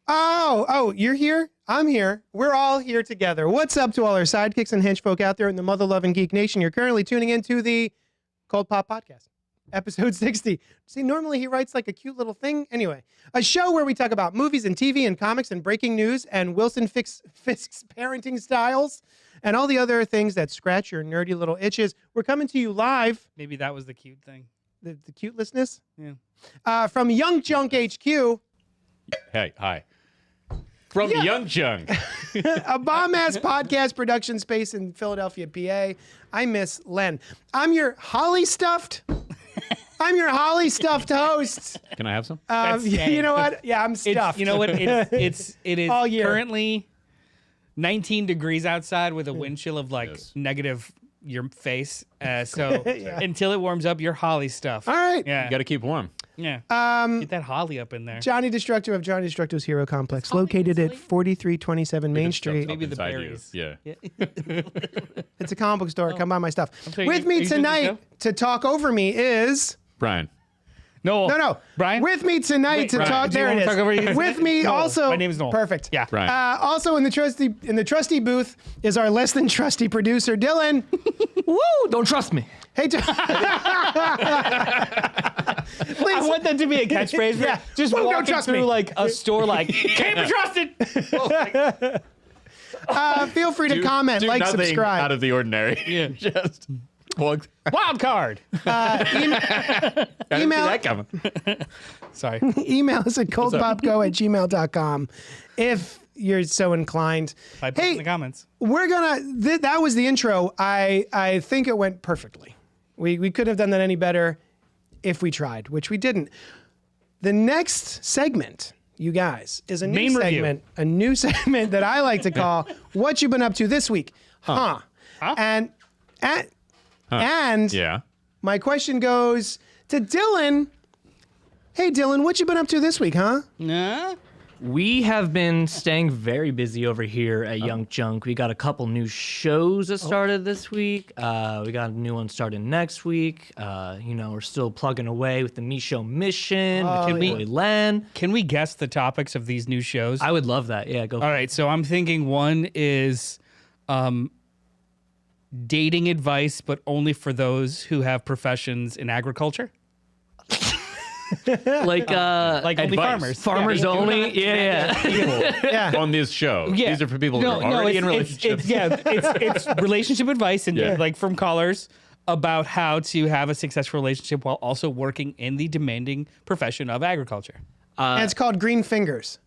Oh, you're here? I'm here. We're all here together. What's up to all our sidekicks and henchfolk out there in the mother-loving geek nation? You're currently tuning into the CultPop podcast, episode 60. See, normally he writes like a cute little thing. Anyway, a show where we talk about movies and TV and comics and breaking news and Wilson Fisk's parenting styles and all the other things that scratch your nerdy little itches. We're coming to you live. Maybe that was the cute thing. The cutelessness? Yeah. From Young Junk HQ. Hey, hi. From Young Junk. A bomb-ass podcast production space in Philadelphia, PA. I miss Len. I'm your holly-stuffed host. Can I have some? You know what? Yeah, I'm stuffed. You know what? It is All year. currently 19 degrees outside with a wind chill of like negative your face. So until it warms up, you're holly stuff. All right. Yeah. You got to keep warm. Yeah. Get that holly up in there. Johnny Destructo of Johnny Destructo's Hero Complex, located at 4327 Main Street. Maybe the Inside berries. you. Yeah. It's a comic book store. Come buy my stuff. sorry, With are me you doing the tonight show? to talk over me is... Brian. No. Brian? With me tonight Wait, to Brian, talk... do you There it wanna is. talk over you? With me Noel. also... My name is Noel. Perfect. Yeah. Brian. Also in the trusty booth is our less than trusty producer, Dylan. Woo! Don't trust me. Hey, I want that to be a catchphrase. Yeah. Just Whoa, don't walking trust through me. like a store like, can't be trusted. feel free to comment, Do like, nothing subscribe. out of the ordinary. Yeah. Just walk. Wild card. I didn't see that coming. Sorry. Email us at coldpopgo@gmail.com if you're so inclined. Type in the comments. We're gonna. That was the intro. I think it went perfectly. We couldn't have done that any better if we tried, which we didn't. The next segment, you guys, is a new Main review. segment. A new segment that I like to call "What You Been Up To This Week." Huh? And Yeah. my question goes to Dylan. Hey, Dylan, what you been up to this week, huh? Nah. We have been staying very busy over here at Young Junk. We got a couple new shows that started this week. We got a new one starting next week. We're still plugging away with the Me Show Mission, with your boy Len. Can we guess the topics of these new shows? I would love that. Yeah, go. All right, so I'm thinking one is dating advice, but only for those who have professions in agriculture. Like Like only Advice. farmers. farmers Yeah. only. Yeah. On this show. Yeah. These are for people who are already in relationships. It's relationship advice and Yeah. like from callers about how to have a successful relationship while also working in the demanding profession of agriculture. And it's called Green Fingers.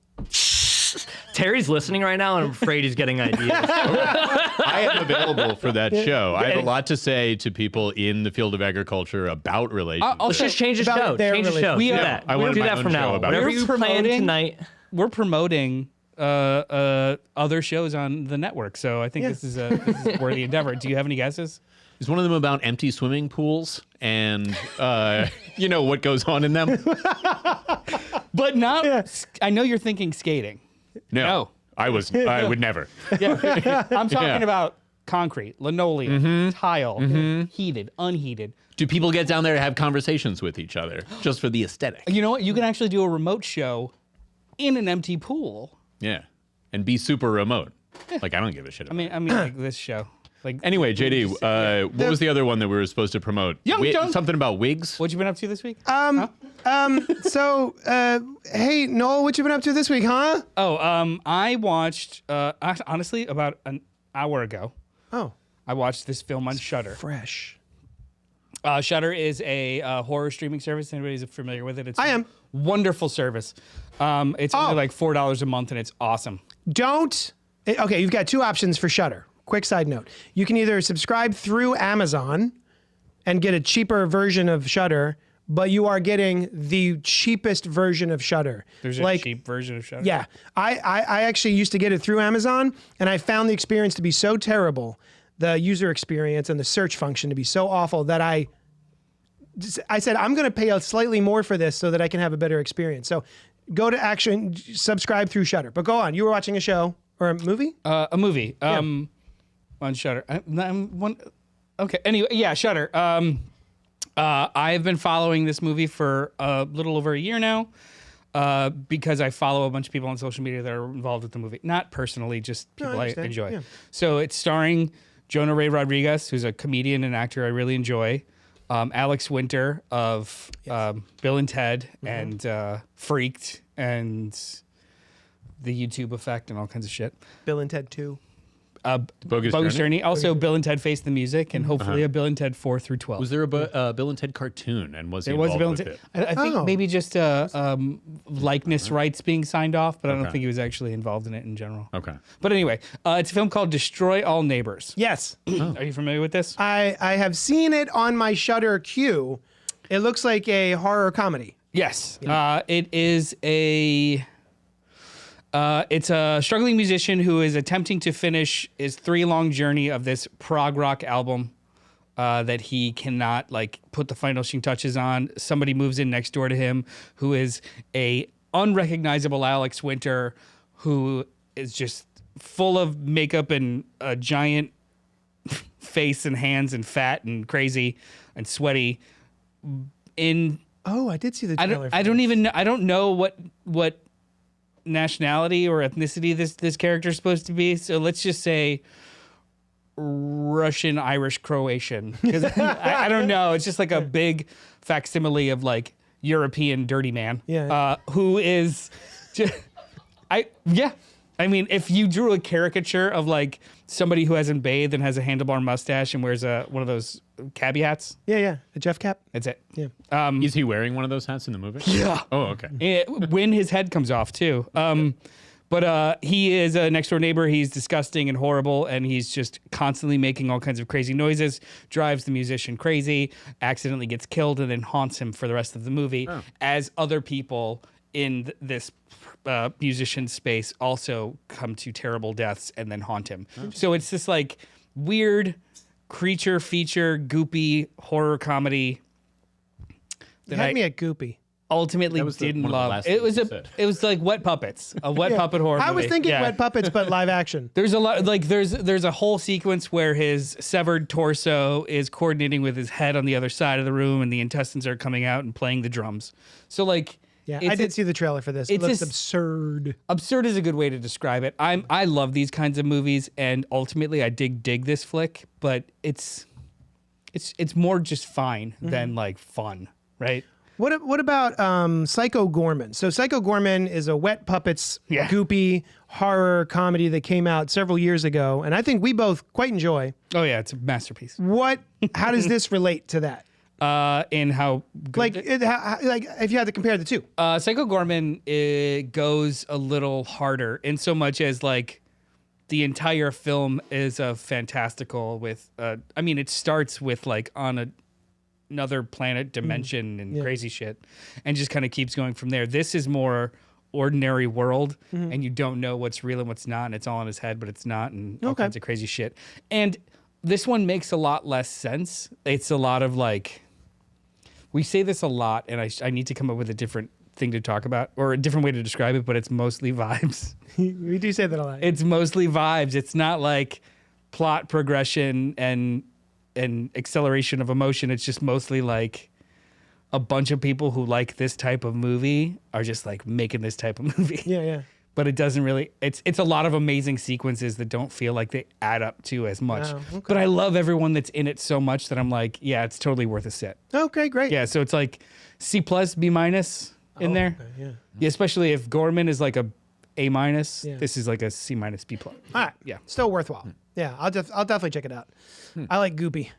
Terry's listening right now, and I'm afraid he's getting ideas. I am available for that show. I have a lot to say to people in the field of agriculture about relationships. Let's just change the About show. their Change the show. relationship. We Do are- that. I wanted Do my that own from show now on. about Whatever it. you We're plan promoting- tonight. We're promoting other shows on the network, so I think this is a worthy endeavor. Do you have any guesses? Is one of them about empty swimming pools and what goes on in them? But not. I know you're thinking skating. No. I would never. Yeah. I'm talking about concrete, linoleum, tile, heated, unheated. Do people get down there to have conversations with each other just for the aesthetic? You know what? You can actually do a remote show in an empty pool. Yeah. And be super remote. Like, I don't give a shit about I mean, like this show. Like, Anyway, JD, what was the other one that we were supposed to promote? Young Junk. Something about wigs? what you been up to this week? So, hey, Noel, what you been up to this week, huh? I watched. Honestly, about an hour ago, Oh, I watched this film on Shudder. fresh. Shudder is a horror streaming service. Anybody's familiar with it? It's I am. Wonderful service. It's only like $4 a month, and it's awesome. Okay, you've got two options for Shudder. Quick side note. You can either subscribe through Amazon and get a cheaper version of Shudder, but you are getting the cheapest version of Shudder. There's a cheap version of Shudder. Yeah. I actually used to get it through Amazon, and I found the experience to be so terrible, the user experience and the search function to be so awful that I said, I'm going to pay slightly more for this so that I can have a better experience. So go to subscribe through Shudder. But go on. You were watching a show or a movie? A movie. On Shudder. Okay. Anyway, yeah, Shudder. I've been following this movie for a little over a year now. because I follow a bunch of people on social media that are involved with the movie. Not personally, just people I enjoy. Yeah. So it's starring Jonah Ray Rodriguez, who's a comedian and actor I really enjoy. Alex Winter of Bill and Ted and Freaked and The YouTube Effect and all kinds of shit. Bill and Ted 2. Bogus Journey. Also, Bill and Ted Face the Music, and hopefully a Bill and Ted 4 through 12. Was there a Bill and Ted cartoon, and was he There was a involved Bill and with Ted. it? I think maybe just likeness rights being signed off, but I don't think he was actually involved in it in general. Okay. But anyway, it's a film called Destroy All Neighbors. Yes. Are you familiar with this? I have seen it on my Shudder queue. It looks like a horror comedy. Yes. It is a... it's a struggling musician who is attempting to finish his 3-long journey of this prog rock album that he cannot put the finishing touches on. Somebody moves in next door to him who is a unrecognizable Alex Winter who is just full of makeup and a giant face and hands and fat and crazy and sweaty. Oh, I did see the trailer. I don't know what nationality or ethnicity this character is supposed to be, so let's just say Russian, Irish, Croatian, because I don't know, it's just like a big facsimile of European dirty man, who is just, I mean, if you drew a caricature of somebody who hasn't bathed and has a handlebar mustache and wears one of those cabbie hats. Yeah, a Jeff cap. That's it. Yeah. Is he wearing one of those hats in the movie? Yeah. Oh, okay. When his head comes off too. But he is a next door neighbor. He's disgusting and horrible, and he's just constantly making all kinds of crazy noises, drives the musician crazy, accidentally gets killed, and then haunts him for the rest of the movie as other people in this musician space also come to terrible deaths and then haunt him. So it's this weird creature feature goopy horror comedy that had me at goopy. Ultimately didn't love. It was like Wet Puppets, a wet puppet horror movie. I was thinking Wet Puppets, but live action. There's a lot there's a whole sequence where his severed torso is coordinating with his head on the other side of the room, and the intestines are coming out and playing the drums. So yeah, I did see the trailer for this. It looks absurd. Absurd is a good way to describe it. I love these kinds of movies, and ultimately I dig this flick, but it's more just fine than fun, right? What about Psycho Gorman? So Psycho Gorman is a Wet Puppets goopy horror comedy that came out several years ago, and I think we both quite enjoy. Oh yeah, it's a masterpiece. How does this relate to that? In how good if you had to compare the two. Psycho Gorman goes a little harder in so much as the entire film is a fantastical with it starts with on another planet dimension and crazy shit and just kind of keeps going from there. This is more ordinary world and you don't know what's real and what's not, and it's all in his head, but it's not, and all kinds of crazy shit. And this one makes a lot less sense. It's a lot of we say this a lot, and I need to come up with a different thing to talk about or a different way to describe it, but it's mostly vibes. We do say that a lot. It's mostly vibes. It's not plot progression and acceleration of emotion. It's just mostly a bunch of people who like this type of movie are just making this type of movie. Yeah. But it doesn't really, it's a lot of amazing sequences that don't feel like they add up to as much. Wow, okay. But I love everyone that's in it so much that I'm yeah, it's totally worth a sit. Okay, great. Yeah, so it's C+, B- in there. Okay, Yeah, especially if Gorman is a A-. This is a C-, B+. All right. Yeah. Still worthwhile. Yeah, I'll definitely check it out. I like goopy.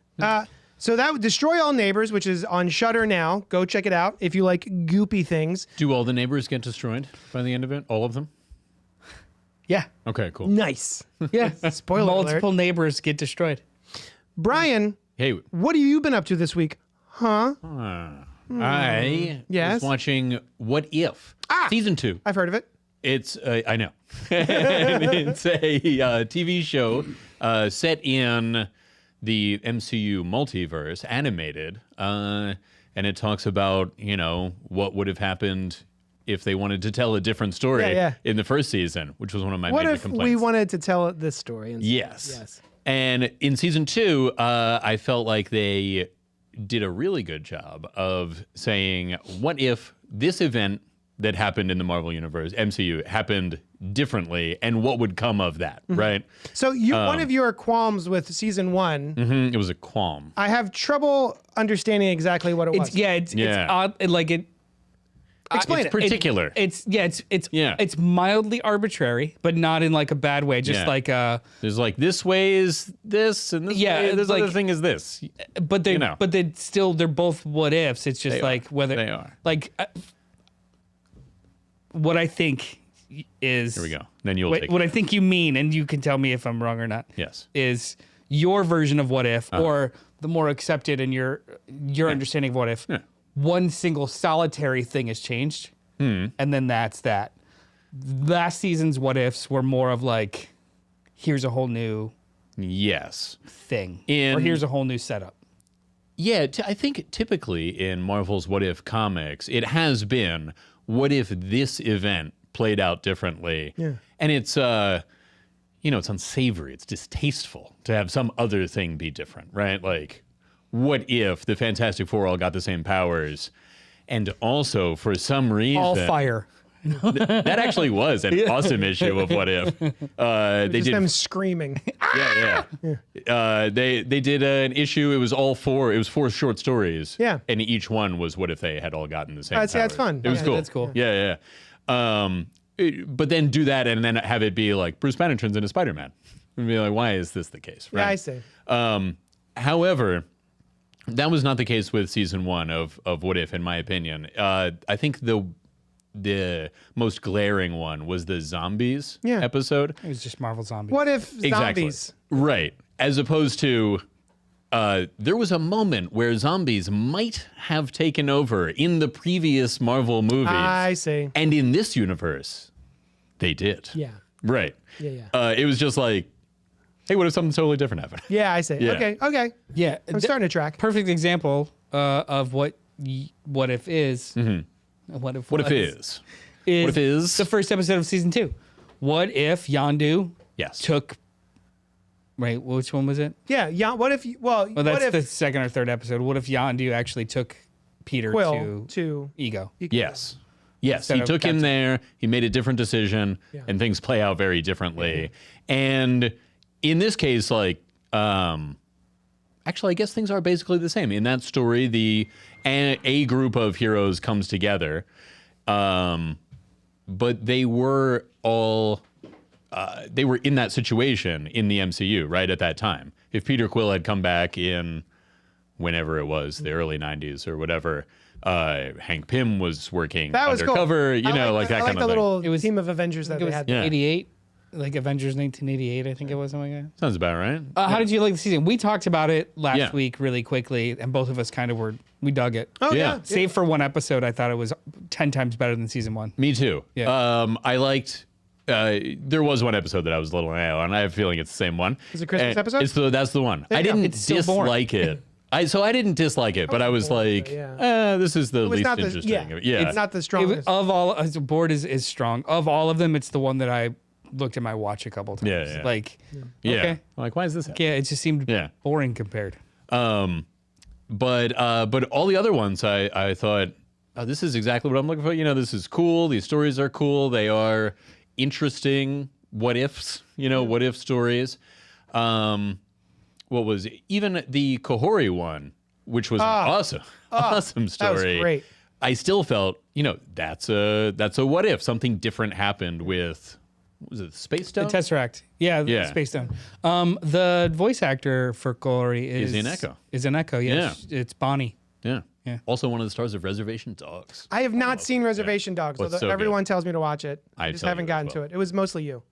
So that would Destroy All Neighbors, which is on Shudder now. Go check it out if you like goopy things. Do all the neighbors get destroyed by the end of it? All of them? Yeah. Okay, cool. Nice. Yeah. Spoiler Multiple neighbors get destroyed. Brian, Hey, what have you been up to this week? Huh? I was watching What If? Season 2. I've heard of it. It's, I know. It's a TV show set in the MCU multiverse, animated, and it talks about, what would have happened if they wanted to tell a different story in the first season, which was one of my major complaints. What if we wanted to tell this story? Yes. And in season 2, I felt like they did a really good job of saying, what if this event that happened in the Marvel Universe, MCU, happened differently, and what would come of that, right? So one of your qualms with season 1, It was a qualm. I have trouble understanding exactly what it was. It's odd. Explain it. Particular. It's mildly arbitrary, but not in like a bad way. Just like there's like this way is this, and this other thing is this. but they're both what ifs. It's just whether they are. What I think is Here we go. Then you'll take what I think you mean, and you can tell me if I'm wrong or not. Yes. Is your version of what if, or the more accepted in your understanding of what if, one single solitary thing has changed, and then that's that. Last season's what ifs were more of like, here's a whole new thing, or here's a whole new setup. Yeah, I think typically in Marvel's What If comics, it has been, what if this event played out differently? Yeah. And it's, it's unsavory. It's distasteful to have some other thing be different, right? Like, what if the Fantastic Four all got the same powers? And also, for some reason... All fire. That actually was an awesome issue of What If. They Just did them screaming. Yeah. They did an issue. It was all four. It was 4 short stories. Yeah. And each one was what if they had all gotten the same. Powers. That's fun. It was cool. That's cool. Yeah. But then do that and then have it be like Bruce Banner turns into Spider-Man. And be like, why is this the case? Right? Yeah, I see. However, that was not the case with season 1 of What If, in my opinion. I think the most glaring one was the zombies episode. It was just Marvel Zombies. What if zombies? Exactly. Right. As opposed to, there was a moment where zombies might have taken over in the previous Marvel movies. I see. And in this universe, they did. Yeah. Right. Yeah. It was just like, hey, what if something totally different happened? Yeah, I see. Yeah. Okay. Yeah. I'm starting to track. Perfect example of what if is. What if is the first episode of season 2? What if Yondu took... Right, which one was it? Yeah. What if? Well, that's what if the second or third episode. What if Yondu actually took Peter Quill to Ego? Yes. Yes, Instead he of took him Captain. there. He made a different decision, and things play out very differently. And in this case, like, actually, I guess things are basically the same. In that story, a group of heroes comes together, but they were all they were in that situation in the MCU right at that time. If Peter Quill had come back in whenever it was, the early 90s or whatever, Hank Pym was working that was undercover, cool. like that I kind the of little It was- team of Avengers that It they was had. 88, like Avengers 1988, I think it was, something like that. thing. Sounds about right. How did you like the season? We talked about it last Yeah. week really quickly, and both of us kind of we dug it. Oh Yeah. yeah. Save for one episode, I thought it was 10 times better than season 1. Me too. Yeah. I liked. There was one episode that I was a little on. I have a feeling it's the same one. Is it Christmas And episode? that's the one. I you go. didn't It's still boring. dislike it. I didn't dislike it, but I was boring, like, but yeah. this is the It was least not the interesting. It's not the strongest. Of all, the board is strong. Of all of them, it's the one that I looked at my watch a couple times. Yeah. Like, Yeah. okay. I'm like, why is this? Yeah, it just seemed boring compared. But all the other ones, I thought, oh, this is exactly what I'm looking for. This is cool. These stories are cool. They are interesting. What ifs? What if stories. What was it? Even the Kahori one, which was an awesome story. That was great. I still felt, that's a what if something different happened with. What was it, the Space Stone? The Tesseract. Yeah, the Space Stone. The voice actor for Corey is in Echo. Is in Echo, yes. Yeah. It's Bonnie. Yeah. Yeah. Also one of the stars of Reservation Dogs. I have not seen Reservation Dogs, What's although so everyone good? tells me to watch it. I just tell haven't you as gotten well. to it. It was mostly you.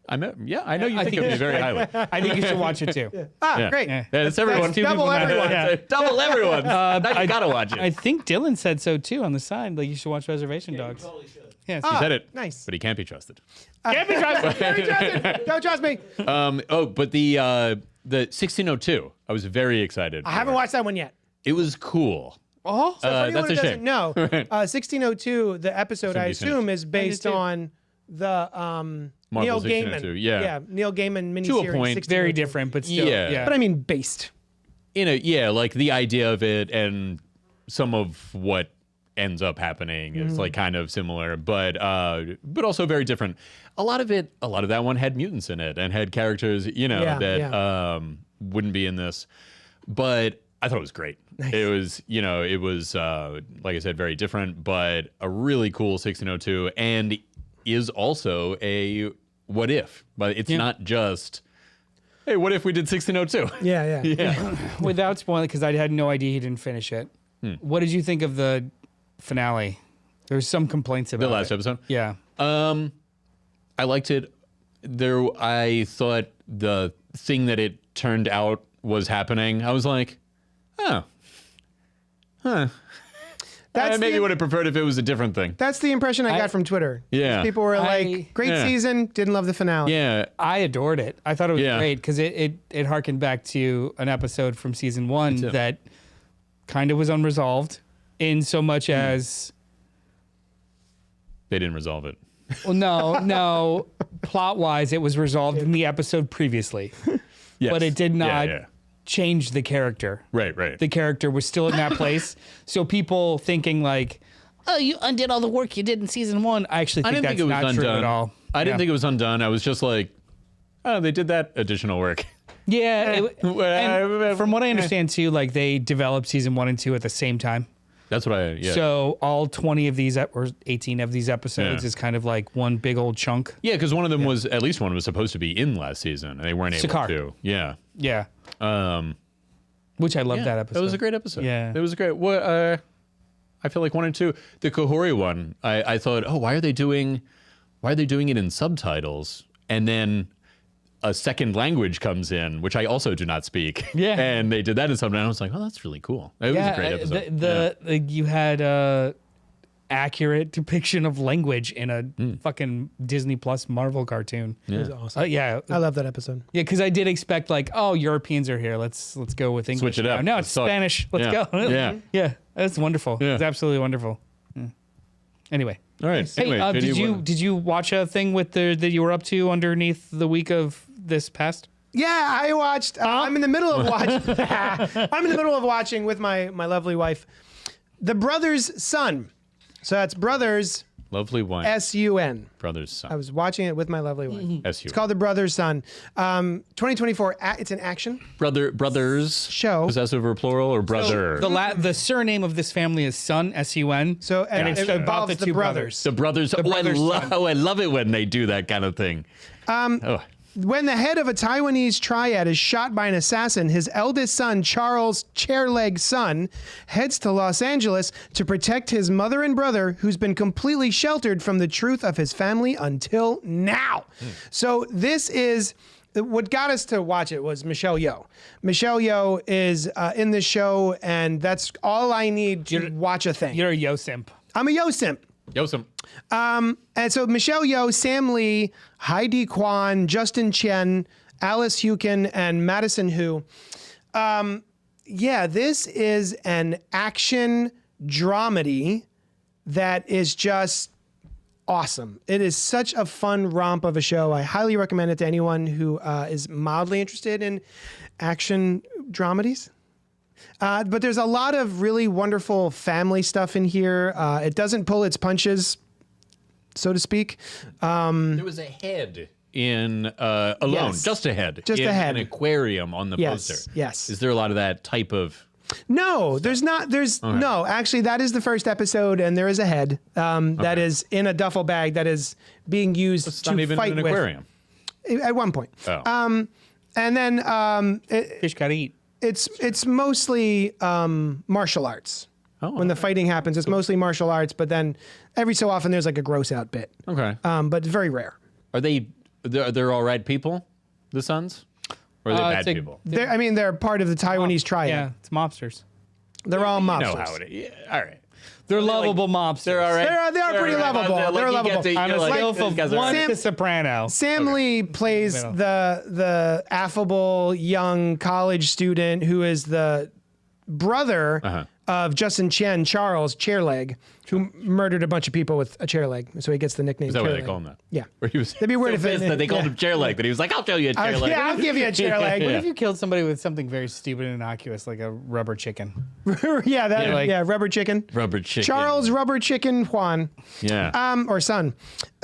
I know you think of me very highly. I think you should watch it too. Yeah. Great. Yeah. Yeah, it's everyone. That's double everyone. Yeah. Double everyone. Now you gotta watch it. I think Dylan said so too on the side. Like you should watch Reservation Dogs. You totally should. Yes. He said it. Nice. But he can't be trusted. Can't be trusted. Can't be trusted. Don't trust me. But the 1602, I was very excited. I haven't watched that one yet. It was cool. Oh, So for anyone that's who a doesn't shame. know, 1602, the episode I be assume finished. is based 92. on the Neil Marvel 1602, Gaiman. yeah. Neil Gaiman miniseries. To a point. 1602. very different, but still. Yeah. Yeah. But I mean, based. Like the idea of it and some of what ends up happening is like kind of similar, but also very different. A lot of that one had mutants in it and had characters, wouldn't be in this. But I thought it was great. Nice. It was like I said, very different, but a really cool 1602, and is also a what if, but it's not just, hey, what if we did 1602? Yeah. Without spoiling, because I had no idea he didn't finish it. What did you think of the finale? There's some complaints about the last episode. Yeah. I liked it. I thought the thing that it turned out was happening. I was like, oh, huh. Maybe would have preferred if it was a different thing. That's the impression I got from Twitter. Yeah. People were like, great season, didn't love the finale. Yeah. I adored it. I thought it was great because it harkened back to an episode from season 1 that kind of was unresolved in so much as... They didn't resolve it. Well, no. Plot-wise, it was resolved in the episode previously. Yes. But it did not change the character. Right. The character was still in that place. So people thinking like, oh, you undid all the work you did in season 1. I actually think that's not true at all. I didn't think it was undone. I was just like, oh, they did that additional work. Yeah. And from what I understand too, like they developed season 1 and 2 at the same time. That's what So all 20 of these, or 18 of these episodes is kind of like one big old chunk. Yeah, because one of them was, at least one was supposed to be in last season, and they weren't able to. Yeah. Yeah. Which I loved that episode. It was a great episode. Yeah. It was a great. I feel like 1 and 2, the Kahori one, I thought, oh, why are they doing it in subtitles? And then a second language comes in, which I also do not speak. Yeah. And they did that in subtitles. I was like, oh, that's really cool. It was a great episode. You had accurate depiction of language in a fucking Disney Plus Marvel cartoon. It was awesome. I love that episode. Yeah, because I did expect like, oh, Europeans are here. Let's go with English. Switch it up. No, it's Spanish. Let's go. Yeah. That's wonderful. Yeah. It's absolutely wonderful. Anyway. All right. Hey, Anyway, did you watch a thing with that you were up to underneath the week of this past? Yeah, I watched. I'm in the middle of watching. I'm in the middle of watching with my lovely wife, The Brothers' Son. So that's Brothers. Lovely wife. S-U-N. Brothers' Son. I was watching it with my lovely wife. S-U-N. It's called The Brothers' Son. 2024. It's an action brothers show. Possessive or plural or brother? So the surname of this family is Son, S-U-N. So and it's about involves the two brothers. The brothers. I love it when they do that kind of thing. When the head of a Taiwanese triad is shot by an assassin, his eldest son, Charles Chairleg Son, heads to Los Angeles to protect his mother and brother, who's been completely sheltered from the truth of his family until now. So this is... What got us to watch it was Michelle Yeoh. Michelle Yeoh is in this show, and that's all I need to watch a thing. You're a Yeoh simp. I'm a Yeoh simp. Yosem. And so Michelle Yeoh, Sam Lee, Heidi Kwan, Justin Chen, Alice Hukin, and Madison Hu. This is an action dramedy that is just awesome. It is such a fun romp of a show. I highly recommend it to anyone who is mildly interested in action dramedies. But there's a lot of really wonderful family stuff in here. It doesn't pull its punches, so to speak. There was a head in Alone, just a head. Just in a head. An aquarium on the poster. Yes. Is there a lot of that type of... No, there's not. No, actually, that is the first episode, and there is a head that is in a duffel bag that is being used It's to not even fight in an with. aquarium. At one point. Oh. And then Fish gotta eat. it's mostly martial arts. When the fighting happens, it's mostly martial arts, but then every so often there's like a gross out bit. Okay. But it's very rare. Are they're all right people, the sons? Or are they bad people? They're part of the Taiwanese triad. Yeah, it's mobsters. They're all mobsters. You know how it is. Yeah, all right. They're lovable mobsters. They're all right. They are pretty lovable. They're lovable. On a scale from 1 to Soprano. Sam Lee plays the affable young college student who is the brother of Justin Chen, Charles Chairleg, who murdered a bunch of people with a chair leg. So he gets the nickname. Is that what chair they leg. call him that? Yeah. Where he was That'd be weird so if pissed that they called him chair leg, that he was like, I'll show you a chair leg. Yeah, I'll give you a chair leg. What if you killed somebody with something very stupid and innocuous, like a rubber chicken? yeah, rubber chicken. Rubber chicken. Charles Rubber Chicken Juan. Yeah. Or son.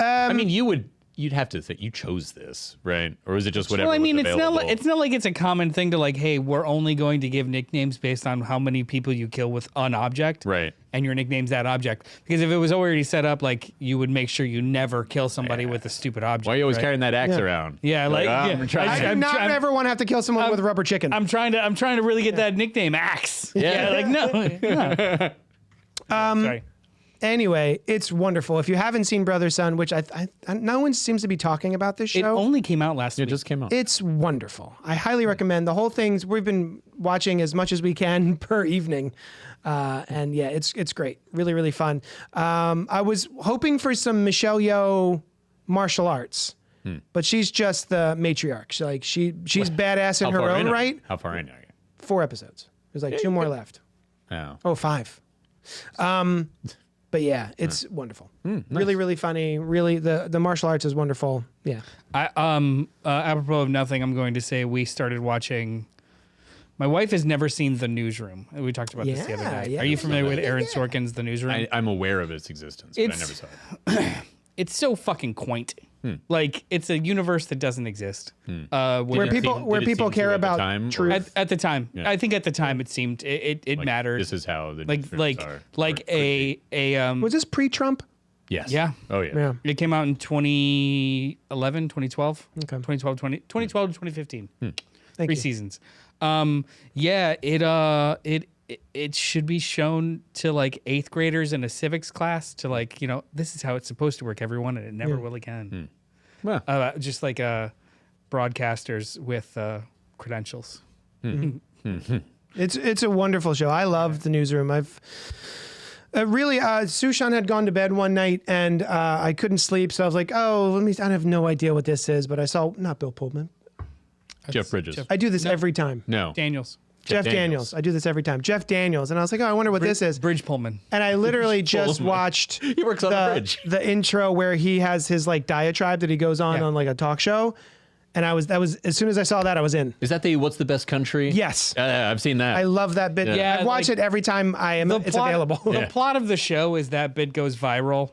I mean, you'd have to think you chose this, right? Or is it just whatever? Well, I mean, was available? it's not like it's a common thing to like, hey, we're only going to give nicknames based on how many people you kill with an object, Right. And your nickname's that object. Because if it was already set up, like you would make sure you never kill somebody with a stupid object. Why are you always right? carrying that axe around? Yeah, like, "Oh, yeah. I'm trying I to- do not ever want to have to kill someone with a rubber chicken. I'm trying to really get that nickname, Axe. Yeah. Like no. Sorry. Anyway, it's wonderful. If you haven't seen Brother Son, which no one seems to be talking about this It show, only came out last It week. just came out. it's wonderful. I highly recommend the whole thing. We've been watching as much as we can per evening. And yeah, it's great. Really, really fun. I was hoping for some Michelle Yeoh martial arts, but she's just the matriarch. She's badass in her own right. How far in are you? 4 episodes. There's like 2 more left. Oh. Oh, 5. But yeah, it's wonderful. Really, really funny. Really, the martial arts is wonderful. Yeah. Apropos of nothing, I'm going to say we started watching. My wife has never seen The Newsroom. We talked about this the other Yeah, day. yeah. Are you familiar with Aaron Sorkin's The Newsroom? I'm aware of its existence, but I never saw it. It's so fucking quaint. Like it's a universe that doesn't exist. Where Did it people seem care to at the about time, or- truth. at the time, I think at the time it seemed it Like, mattered. This is how the like newsrooms are. like or could be. Was this pre-Trump? Yes. Yeah. Oh yeah. Yeah. It came out in 2011, 2012, Okay. 2012 to 2015. Thank 3 you. seasons. Yeah, it should be shown to like 8th graders in a civics class to like, this is how it's supposed to work, everyone, and it never will again. Well, Just like broadcasters with credentials. It's a wonderful show. I love The Newsroom. I've really Sushan had gone to bed one night and I couldn't sleep, so I was like, I have no idea what this is, but I saw not Bill Pullman. Jeff Bridges. I do this every time. No. Daniels. Jeff Daniels. I do this every time. Jeff Daniels, and I was like, I wonder what this is. Bridge Pullman. And I literally just watched He works on a bridge. the intro where he has his like diatribe that he goes on like a talk show, and that was as soon as I saw that I was in. Is that the What's the Best Country? Yes. I've seen that. I love that bit. Yeah, I watch like, it every time it's available. The plot of the show is that bit goes viral.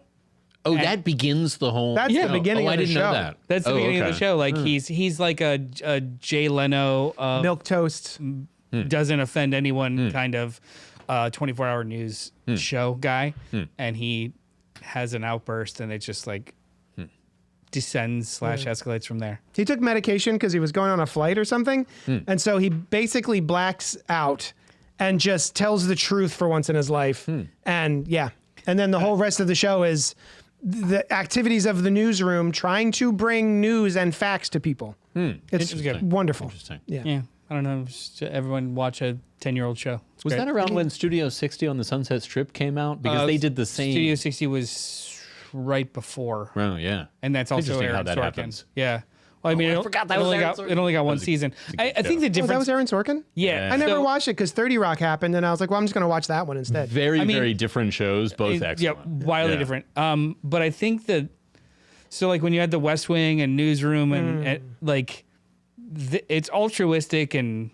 that begins the whole. That's the show. beginning I of the didn't show. know that. That's the beginning of the show. Like he's like a Jay Leno Milk toast. doesn't offend anyone kind of 24-hour news show guy, and he has an outburst, and it just like descends / escalates from there. He took medication because he was going on a flight or something, and so he basically blacks out and just tells the truth for once in his life. And yeah, and then the whole rest of the show is the activities of the newsroom trying to bring news and facts to people. It's Interesting. wonderful. Interesting. Yeah. Yeah, I don't know. Just everyone watch a 10-year-old show. It's Was great. that around when Studio 60 on the Sunset Strip came out? Because they did the same. Studio 60 was right before, Oh yeah. and that's also Interesting how Aaron that Sorkin. happens. Yeah. Well, I mean, I forgot that it was only Aaron got Sorkin. it only got one That was a- season. it's a I good think the show. Oh, difference. that was Aaron Sorkin? Yeah, I never so- watched it because 30 Rock happened, and I was like, well, I'm just going to watch that one instead. Very, I mean, very different shows, both Yeah, excellent. wildly Yeah. different. But I think that so like when you had the West Wing and Newsroom and like it's altruistic and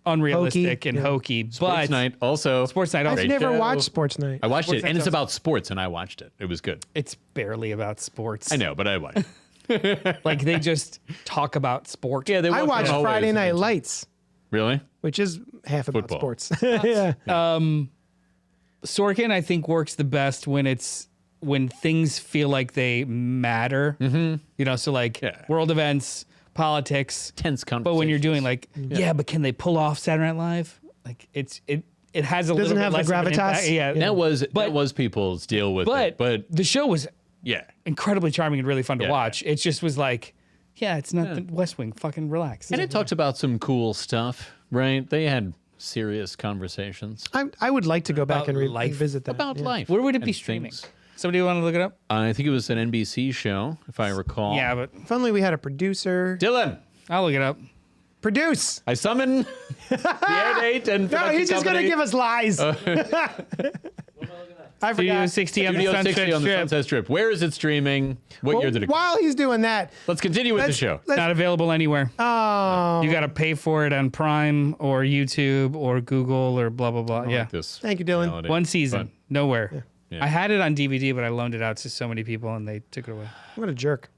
unrealistic Hokey, and yeah. hokey, Sports but Night also. Sports Night I've also. Great never show. watched Sports Night. I watched Sports it, and Night's it's awesome. about sports, and I watched it. It was good. It's barely about sports. I know, but I watched it. Like they just talk about sport. Yeah, they I work watched in hallways Friday Night and- Lights, Really? which is half about Football. sports. Yeah. Sorkin, I think, works the best when things feel like they matter. Mm-hmm. So like Yeah. world events, politics, Tense conversation. but when you're doing like, but can they pull off Saturday Night Live? Like it has a Doesn't little have bit the less of an gravitas. impact. Yeah. that was people's deal with it. But the show was yeah. incredibly charming and really fun to Yeah. watch. It just was like, it's not the West Wing. Fucking relax. And it talked about some cool stuff, right? They had serious conversations I would like to go back About and life. revisit that. about life. Where would it be and streaming? things. Somebody want to look it up? I think it was an NBC show, if I recall. Yeah, but If only we had a producer. Dylan. I'll look it up. Produce. I summon the air date and No, production he's just company. gonna give us lies. I Studio forgot. 60 on the Studio Sunset 60 on the Strip. Sunset Strip. Where is it streaming? What Well, year did it come? while he's doing that, Let's continue with the show. Not available anywhere. oh, You got to pay for it on Prime or YouTube or Google or blah blah blah. Yeah, This thank you, Dylan. melody. one season, nowhere. Yeah. I had it on DVD, but I loaned it out to so many people and they took it away. What a jerk.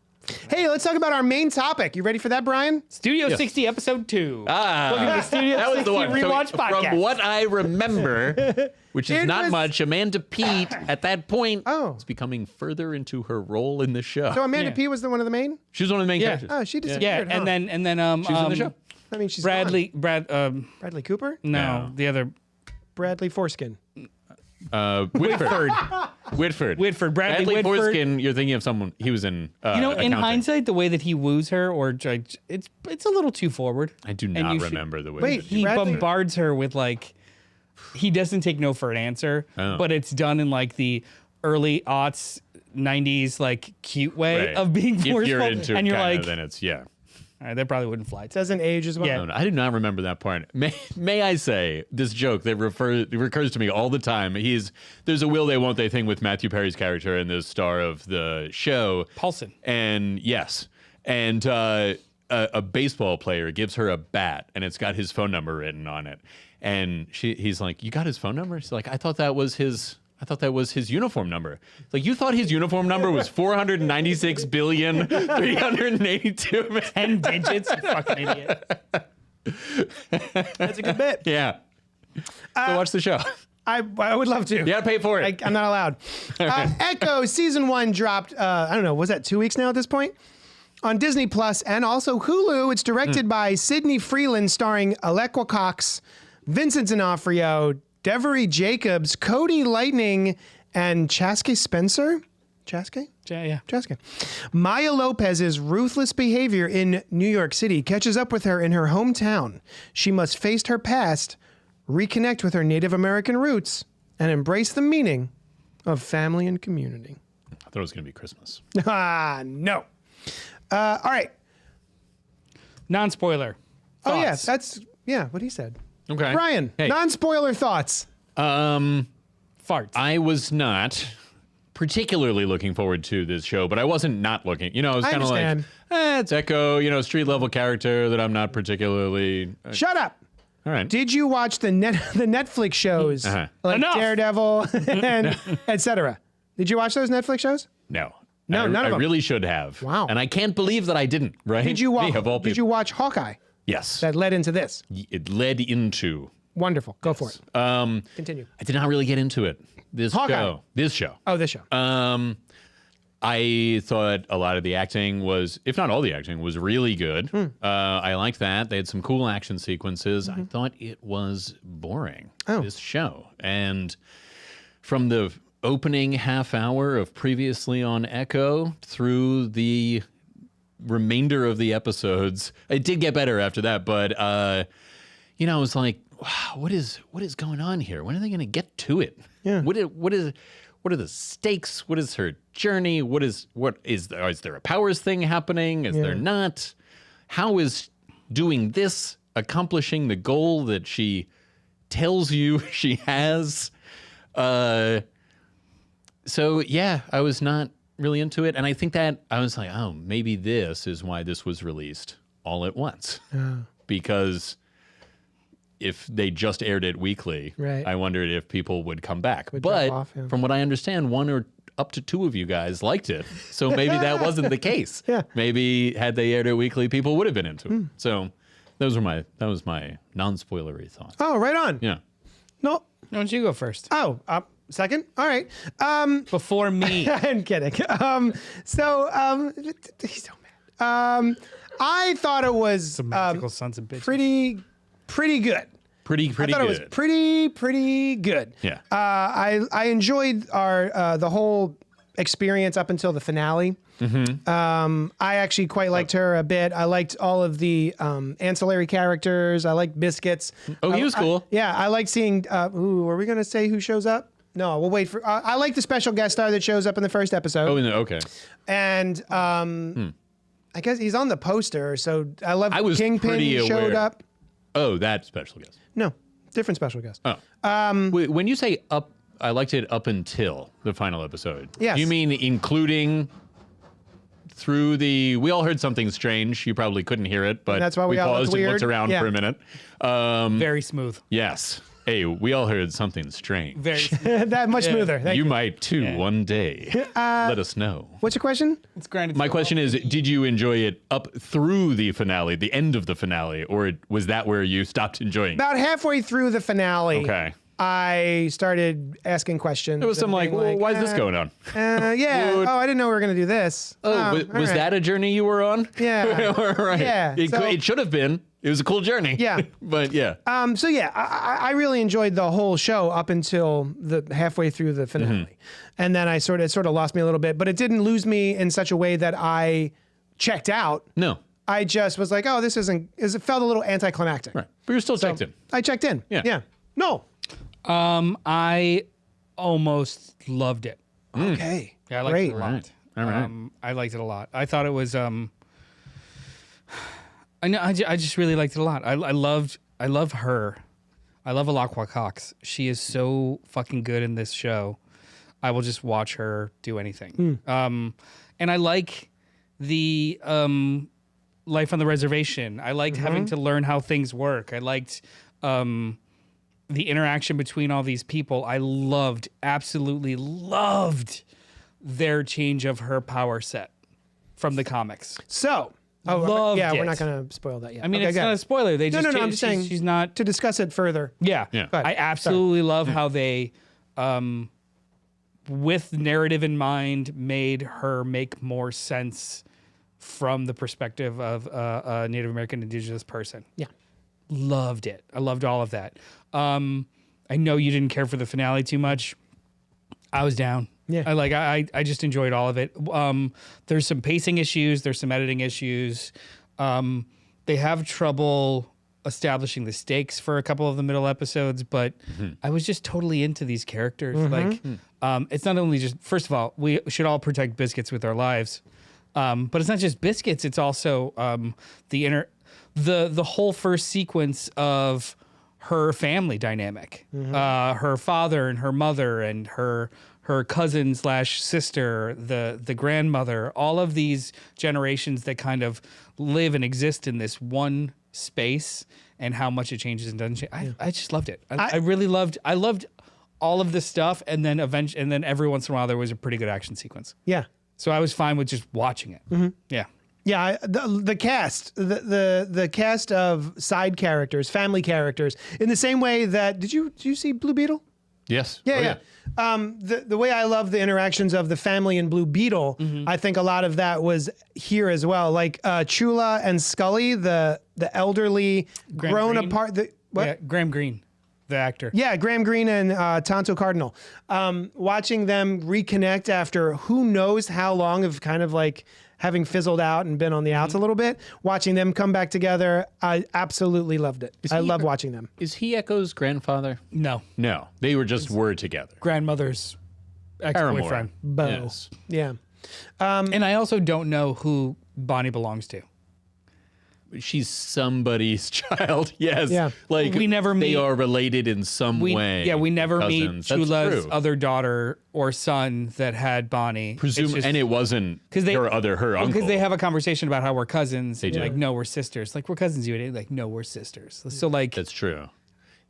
Hey, let's talk about our main topic. You ready for that, Brian? Studio 60, episode 2. Welcome to the Studio That was 60 the one. rewatch So, podcast. from what I remember, which is It not was- much, Amanda Peet at that point Oh. is becoming further into her role in the show. So Amanda Yeah. P was the one of the main. She was one of the main Yeah. characters. Oh, she disappeared. yeah, huh? and then She was in the show. I mean, she's Bradley Bradley Cooper, no, the other Bradley Foreskin. Whitford. Whitford. Whitford, Bradley Whitford. Foreskin, you're thinking of someone, he was in in accounting. hindsight, the way that he woos her, or it's a little too forward. I do And not you should- remember the way. Wait, He Bradley- bombards her with like, he doesn't take no for an answer, Oh. but it's done in like the early aughts, 90s like cute way Right. of being If forceful, you're into and it, you're kind like, of, then it's, yeah. all right, that probably wouldn't fly. Doesn't age as well. Yeah. No, I do not remember that part. May I say this joke that recurs to me all the time. There's a will they won't they thing with Matthew Perry's character and the star of the show, Paulson. and yes, and a baseball player gives her a bat and it's got his phone number written on it, and he's like, "You got his phone number?" She's like, "I thought that was his." Uniform number. Like, you thought his uniform number was 496,382,000,000. 10 digits, you fucking idiot. That's a good bit. Yeah. So watch the show. I would love to. You gotta pay for it. I'm not allowed. Echo season 1 dropped. I don't know. Was that 2 weeks now at this point? On Disney Plus and also Hulu. It's directed by Sidney Freeland, starring Alequa Cox, Vincent D'Onofrio, Devery Jacobs, Cody Lightning, and Chaske Spencer. Chaske? Yeah. Jessica. Maya Lopez's ruthless behavior in New York City catches up with her in her hometown. She must face her past, reconnect with her Native American roots, and embrace the meaning of family and community. I thought it was gonna be Christmas. No. All right. Non-spoiler. Oh, yeah. Thoughts? That's, what he said. Okay. Brian, Hey. non-spoiler thoughts. Farts. I was not particularly looking forward to this show, but I wasn't not looking. I was I kind of like, understand. it's Echo, street level character that I'm not particularly. Shut up. All right. Did you watch the Netflix shows Uh-huh. like Enough. Daredevil and etc.? Did you watch those Netflix shows? No. No, none of I them. really should have. Wow. And I can't believe that I didn't. Right? Did you Me, of all Did you people. watch Hawkeye? Yes. That led into this. It led into. Wonderful. Go for it. Continue. I did not really get into it. This Hawkeye. show. This show. Oh, this show. I thought a lot of the acting was, if not all the acting, was really good. I liked that. They had some cool action sequences. I thought it was boring, this show. And from the opening half hour of previously on Echo through the remainder of the episodes, it did get better after that. But, I was like, wow, what is going on here? When are they going to get to it? Yeah. What are the stakes? What is her journey? Is there a powers thing happening? Is there not? How is doing this accomplishing the goal that she tells you she has? So yeah, I was not really into it. And I think that I was like, oh, maybe this is why this was released all at once. Because if they just aired it weekly, Right. I wondered if people would come back. Would But drop off, yeah. from what I understand, one or up to two of you guys liked it. So maybe that wasn't the case. Yeah. Maybe had they aired it weekly, people would have been into it. So that was my non-spoilery thought. Oh, right on. Yeah. No. Why don't you go first? Oh, second. All right. Before me. I'm kidding. He's so mad. I thought it was Some magical sons of bitches. pretty good. Pretty I thought good. it was pretty good. Yeah. I enjoyed the whole experience up until the finale. I actually quite liked her a bit. I liked all of the ancillary characters. I liked Biscuits. Oh, he was cool. I like seeing. Are we going to say who shows up? No, we'll wait for. I like the special guest star that shows up in the first episode. Oh, okay. And I guess he's on the poster. So I love I was Kingpin pretty showed aware. up. Oh, that special guest. No, different special guest. Oh. When you say up, I liked it up until the final episode. Yes. You mean including through the? We all heard something strange. You probably couldn't hear it, but That's why we all looked paused and looked weird. around Yeah. for a minute. Very smooth. Yes. Hey, we all heard something strange. Very smooth. That much smoother. Thank You you. might too one day. Let us know. What's your question? It's granted. My question is, did you enjoy it up through the finale, the end of the finale, or was that where you stopped enjoying it? About halfway through the finale, Okay. I started asking questions. There was some and like, being well, why is this going on? Yeah. What? Oh, I didn't know we were going to do this. Was all right. that a journey you were on? Yeah. Right. Yeah, It, so- it should have been. It was a cool journey. Yeah. But yeah. So yeah, I really enjoyed the whole show up until the halfway through the finale, and then I sort of lost me a little bit, but it didn't lose me in such a way that I checked out. No. I just was like, oh, this isn't. It felt a little anticlimactic. Right. But you're still checked in. I checked in. Yeah. Yeah. No. I almost loved it. Okay. Yeah, I liked Great. it a lot. All right. I liked it a lot. I thought it was. I know. I just really liked it a lot. I love her. I love Alakwa Cox. She is so fucking good in this show. I will just watch her do anything. And I like the life on the reservation. I liked having to learn how things work. I liked the interaction between all these people. I absolutely loved their change of her power set from the comics. So. Loved yeah, we're it. not going to spoil that yet. I mean, Okay, it's go not a ahead. spoiler. They just No, I'm changed- just saying she's not. to discuss it further. Yeah, Yeah. Go ahead. I absolutely love how they, with narrative in mind, made her make more sense from the perspective of a Native American Indigenous person. Yeah. Loved it. I loved all of that. I know you didn't care for the finale too much. I was down. Yeah. I just enjoyed all of it. There's some pacing issues. There's some editing issues. They have trouble establishing the stakes for a couple of the middle episodes, but I was just totally into these characters. Like, it's not only just, first of all, we should all protect Biscuits with our lives. But it's not just Biscuits. It's also the whole first sequence of her family dynamic, her father and her mother and her cousin / sister, the grandmother, all of these generations that kind of live and exist in this one space, and how much it changes and doesn't change. I just loved it. I really loved. I loved all of this stuff, and then every once in a while there was a pretty good action sequence. Yeah. So I was fine with just watching it. Yeah. Yeah, the cast, the cast of side characters, family characters, in the same way that did you see Blue Beetle? Yes. Yeah, Oh, yeah. The way I love the interactions of the family in Blue Beetle, I think a lot of that was here as well. Like Chula and Scully, the elderly, Graham grown Greene? apart. What? Yeah, Graham Greene, the actor. Yeah, Graham Greene and Tonto Cardinal. Watching them reconnect after who knows how long of kind of like having fizzled out and been on the outs a little bit, watching them come back together, I absolutely loved it. I love watching them. Is he Echo's grandfather? No, No. They were together. grandmother's ex-boyfriend. Bo. Yes. Yeah. And I also don't know who Bonnie belongs to. She's somebody's child. Yes. Yeah. Like We never they meet- are related in some way. Yeah, we never meet Cousins. That's Chula's true. other daughter or son that had Bonnie. And it wasn't 'Cause they- her uncle. Because they have a conversation about how we're cousins. They do. Like, no, we're sisters. Like, we're cousins, you idiot. Like, no, we're sisters. So, like, That's true.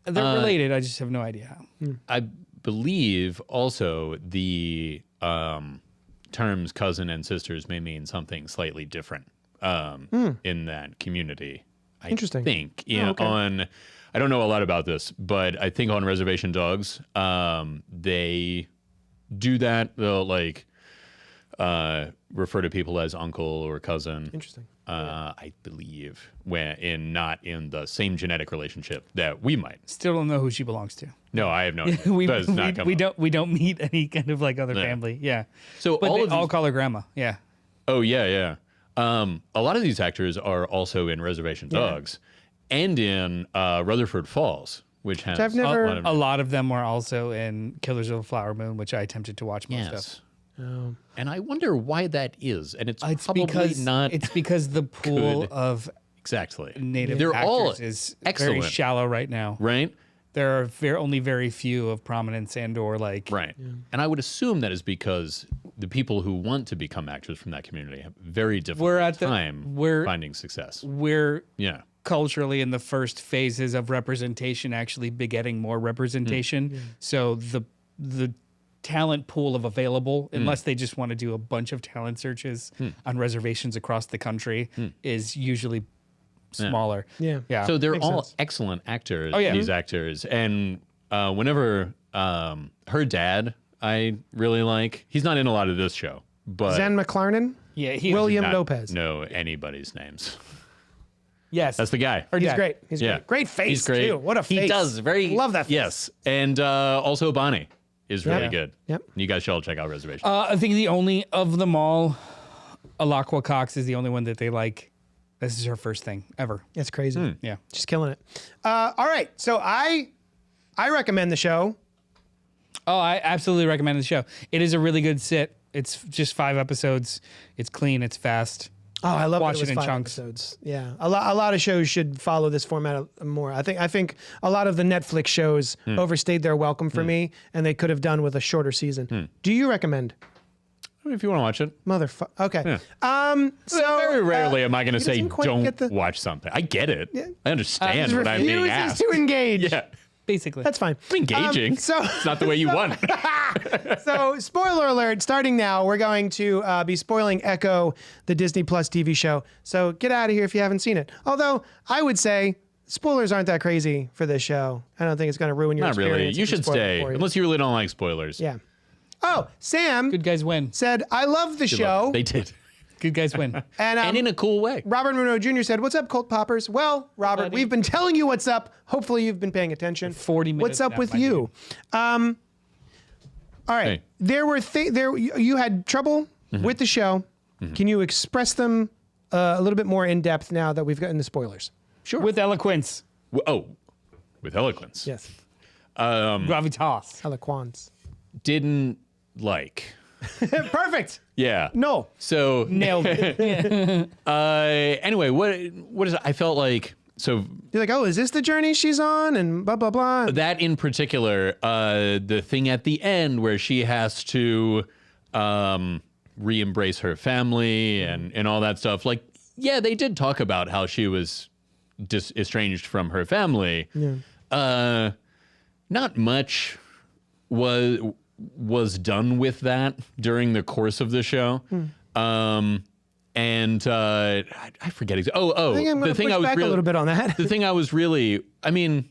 they're related. I just have no idea how. I believe also the terms cousin and sisters may mean something slightly different in that community. Interesting. I think okay. I don't know a lot about this, but I think on Reservation Dogs, they do that. They'll like refer to people as uncle or cousin. Interesting. I believe not in the same genetic relationship that we might. Still don't know who she belongs to. No, I have no. we Does not come up. don't meet any kind of like other family. Yeah. So But all they of all these, call her grandma. Yeah. oh yeah. A lot of these actors are also in Reservation Dogs, and in Rutherford Falls, which has I've never- a lot of A lot of them were also in Killers of the Flower Moon, which I attempted to watch most yes. of. And I wonder why that is. And it's It's probably because not it's because the pool good. of exactly. native They're actors all is excellent. very shallow right now. Right? There are only very few of prominence and or like Right. And I would assume that is because the people who want to become actors from that community have very difficult time finding success. We're Yeah. culturally in the first phases of representation actually begetting more representation. So the talent pool of available, unless they just want to do a bunch of talent searches on reservations across the country, is usually smaller. Yeah. So they're Makes all sense. excellent actors, Oh, yeah. these actors. And whenever her dad, I really like, he's not in a lot of this show, but Zen McClarnon, Yeah, he William not Lopez. know anybody's names. Yes. That's the guy. He's Yeah. great. He's Yeah. great. Great face He's great. too. What a face. He does. Very. Love that face. Yes. And also Bonnie is really Yeah. good. Yep. You guys should all check out Reservation. I think the only of them all, Alakwa Cox is the only one that they like. This is her first thing ever. It's crazy. Yeah. She's killing it. All right. So I recommend the show. Oh, I absolutely recommend the show. It is a really good sit. It's just 5 episodes. It's clean. It's fast. Oh, I love Watch it. It was it in 5 chunks. episodes. Yeah, a lot of shows should follow this format more. I think a lot of the Netflix shows overstayed their welcome for me, and they could have done with a shorter season. Do you recommend? If you want to watch it. Motherfucker. Okay. Yeah. So Very rarely am I going to he say doesn't quite get don't the- watch something. I get it. Yeah. I understand what I'm being refuses asked. to engage. Yeah. Basically. That's fine. Engaging. So It's not the way you want it. So, spoiler alert, starting now, we're going to be spoiling Echo, the Disney Plus TV show. So, get out of here if you haven't seen it. Although, I would say spoilers aren't that crazy for this show. I don't think it's going to ruin your Not really. experience. You if we should spoil it stay. for you. Unless you really don't like spoilers. Yeah. Oh, Sam Good guys win. said, I love the show. They did. Good guys win. And in a cool way. Robert Monroe Jr. said, what's up, Cult Poppers? Well, Robert, buddy. we've been telling you what's up. Hopefully you've been paying attention. 40 minutes What's up now, with my you? All right. Hey. There were you had trouble with the show. Can you express them a little bit more in depth now that we've gotten the spoilers? Sure. With eloquence. With eloquence. Yes. Gravitas. Eloquence. Didn't like. Perfect. Yeah. No. So Nailed it. anyway, what is it? I felt like so You're like, oh, is this the journey she's on? And blah, blah, blah. that in particular, the thing at the end where she has to re-embrace her family and all that stuff. Like, yeah, they did talk about how she was estranged from her family. Yeah. Not much was done with that during the course of the show. And I forget exactly. I think I'm going to push back a little bit on that. The thing I was really, I mean,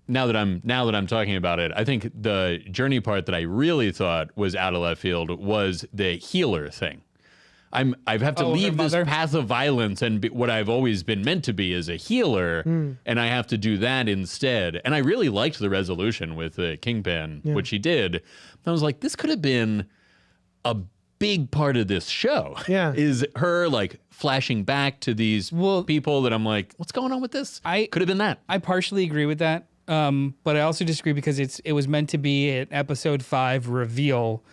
now that I'm talking about it, I think the journey part that I really thought was out of left field was the healer thing. I have to Oh, her leave this mother? path of violence and be, what I've always been meant to be as a healer, and I have to do that instead. And I really liked the resolution with Kingpin, which he did. I was like, this could have been a big part of this show. Yeah. Is her like flashing back to these people that I'm like, what's going on with this? Could have been that. I partially agree with that. But I also disagree because it was meant to be an episode 5 reveal,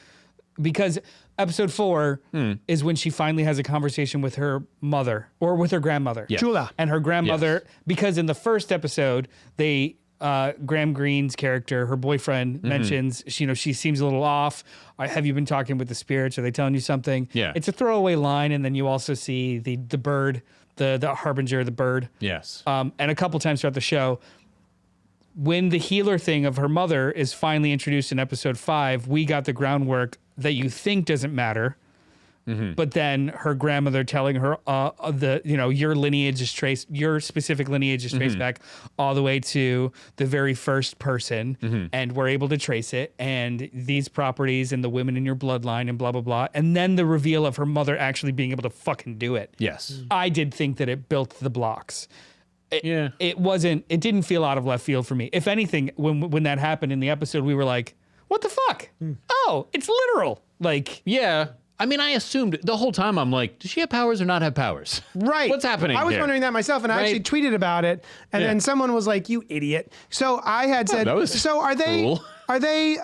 because episode 4 is when she finally has a conversation with her mother or with her grandmother. Yeah. Chula. And her grandmother, because in the first episode, Graham Greene's character, her boyfriend, mentions, she seems a little off. Have you been talking with the spirits? Are they telling you something? Yeah. It's a throwaway line. And then you also see the bird, the harbinger, the bird. Yes. And a couple times throughout the show, when the healer thing of her mother is finally introduced in episode 5, we got the groundwork that you think doesn't matter. But then her grandmother telling her your lineage is traced, your specific lineage is traced back all the way to the very first person, and we're able to trace it, and these properties and the women in your bloodline and blah blah blah, and then the reveal of her mother actually being able to fucking do it. Yes. I did think that it built the blocks. Yeah. It didn't feel out of left field for me. If anything, when that happened in the episode, we were like, what the fuck? Oh, it's literal. Like, Yeah. I mean, I assumed the whole time, I'm like, does she have powers or not have powers? Right. What's happening I was here? wondering that myself, and I actually Right. tweeted about it, and Yeah. then someone was like, you idiot. So I had said, that was so are they, cruel. are they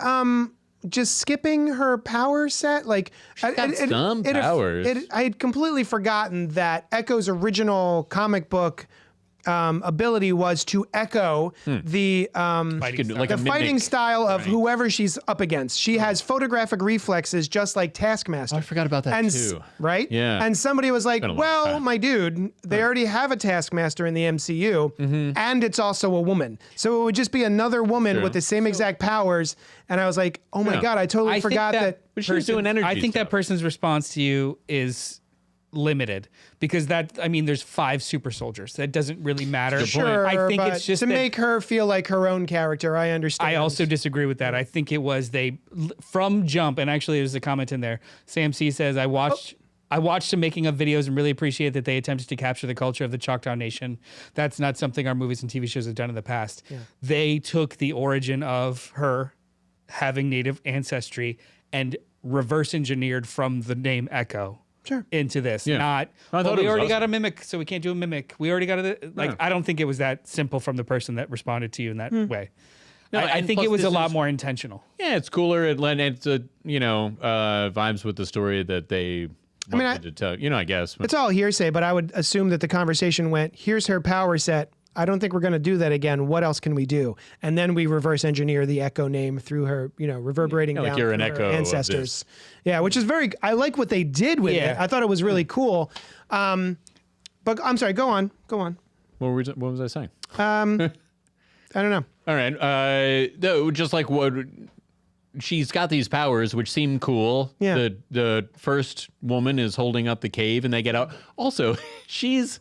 just skipping her power set. Like, got some powers. I had completely forgotten that Echo's original comic book ability was to echo the Fighting style. like a the fighting mimic. style of whoever she's up against. She has photographic reflexes just like Taskmaster. Oh, I forgot about that too. Right? Yeah. And somebody was like, Been a long well, time. my dude, they already have a Taskmaster in the MCU, and it's also a woman. So it would just be another woman with the same exact powers. And I was like, oh my Yeah. God, I totally forgot that. But she was doing energy I think stuff. that person's response to you is limited because there's 5 super soldiers. That doesn't really matter. Good point. Sure, I think but it's just to that- make her feel like her own character. I understand. I also disagree with that. I think it was from jump, and actually there's a comment in there. Sam C says, I watched some making of videos and really appreciate that they attempted to capture the culture of the Choctaw Nation. That's not something our movies and TV shows have done in the past. They took the origin of her having Native ancestry and reverse engineered from the name Echo. Sure. Into this, Yeah. not. I thought We it was already awesome. got a mimic, so we can't do a mimic. We already got Yeah. I don't think it was that simple from the person that responded to you in that way. No, I and think plus it was a this lot is- more intentional. Yeah, it's cooler. It's vibes with the story that they wanted to tell. I guess. It's all hearsay, but I would assume that the conversation went, here's her power set. I don't think we're going to do that again. What else can we do? And then we reverse engineer the Echo name through her, reverberating like down you're an through her echo of ancestors. this. Yeah, which is I like what they did with Yeah. it. I thought it was really cool. But I'm sorry, go on. What was I saying? I don't know. All right. No, just like what she's got these powers, which seem cool. Yeah. The first woman is holding up the cave, and they get out. Also, she's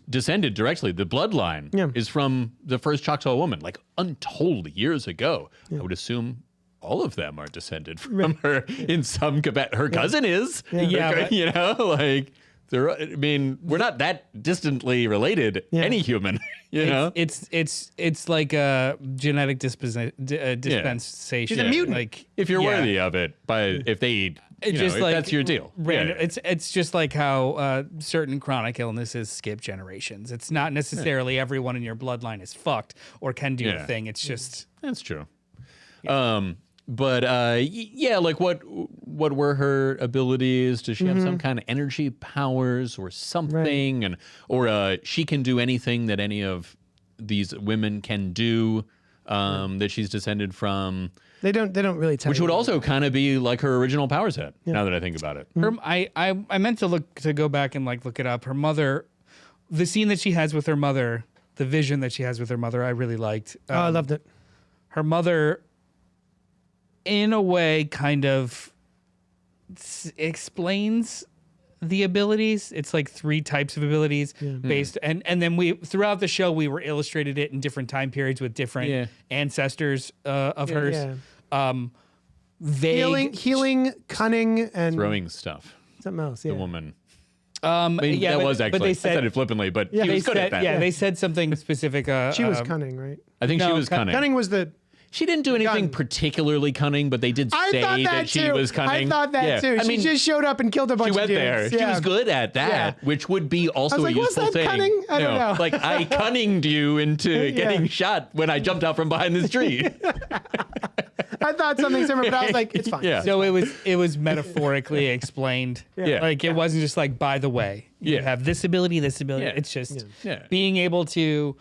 descended directly. The bloodline is from the first Choctaw woman, like untold years ago. I would assume all of them are descended from her in some capacity. Her cousin is. Yeah, but- we're not that distantly related. Any human, It's like a genetic dispensation. She's a mutant. Like if you're worthy of it, if that's your deal. Random. It's just like how certain chronic illnesses skip generations. It's not necessarily everyone in your bloodline is fucked or can do a thing. It's just That's true. But like what were her abilities? Does she have some kind of energy powers or something? Or she can do anything that any of these women can do that she's descended from? They don't really tell Which you. would also kind of be like her original power set, now that I think about it. I meant to go back and look it up. Her mother, the scene that she has with her mother, the vision that she has with her mother, I really liked. I loved it. Her mother, in a way, kind of explains the abilities. It's like 3 types of abilities based, and then we throughout the show we were illustrated it in different time periods with different ancestors of hers. Yeah. Vague, Healing, cunning, and Throwing stuff. something else. The Yeah. woman. that That was but actually, they I said, said it flippantly, but Yeah. she they was good said, at that. yeah, they said something specific. She was cunning, right? I think she No, was cunning. Cunning was the. She didn't do anything Gun. particularly cunning, but they did I say thought that she too. was cunning. I thought that Yeah. too. I She mean, just showed up and killed a bunch she went of there. dudes. She Yeah. was good at that, Yeah. which would be also like, a was useful that thing. cunning? I don't know. Like I cunninged you into getting shot when I jumped out from behind this tree. I thought something similar, but I was like, it's fine. Yeah. So it was metaphorically explained. Yeah. Like it wasn't just like, by the way, you Yeah. have this ability, this ability. Yeah. It's just Yeah. being able to,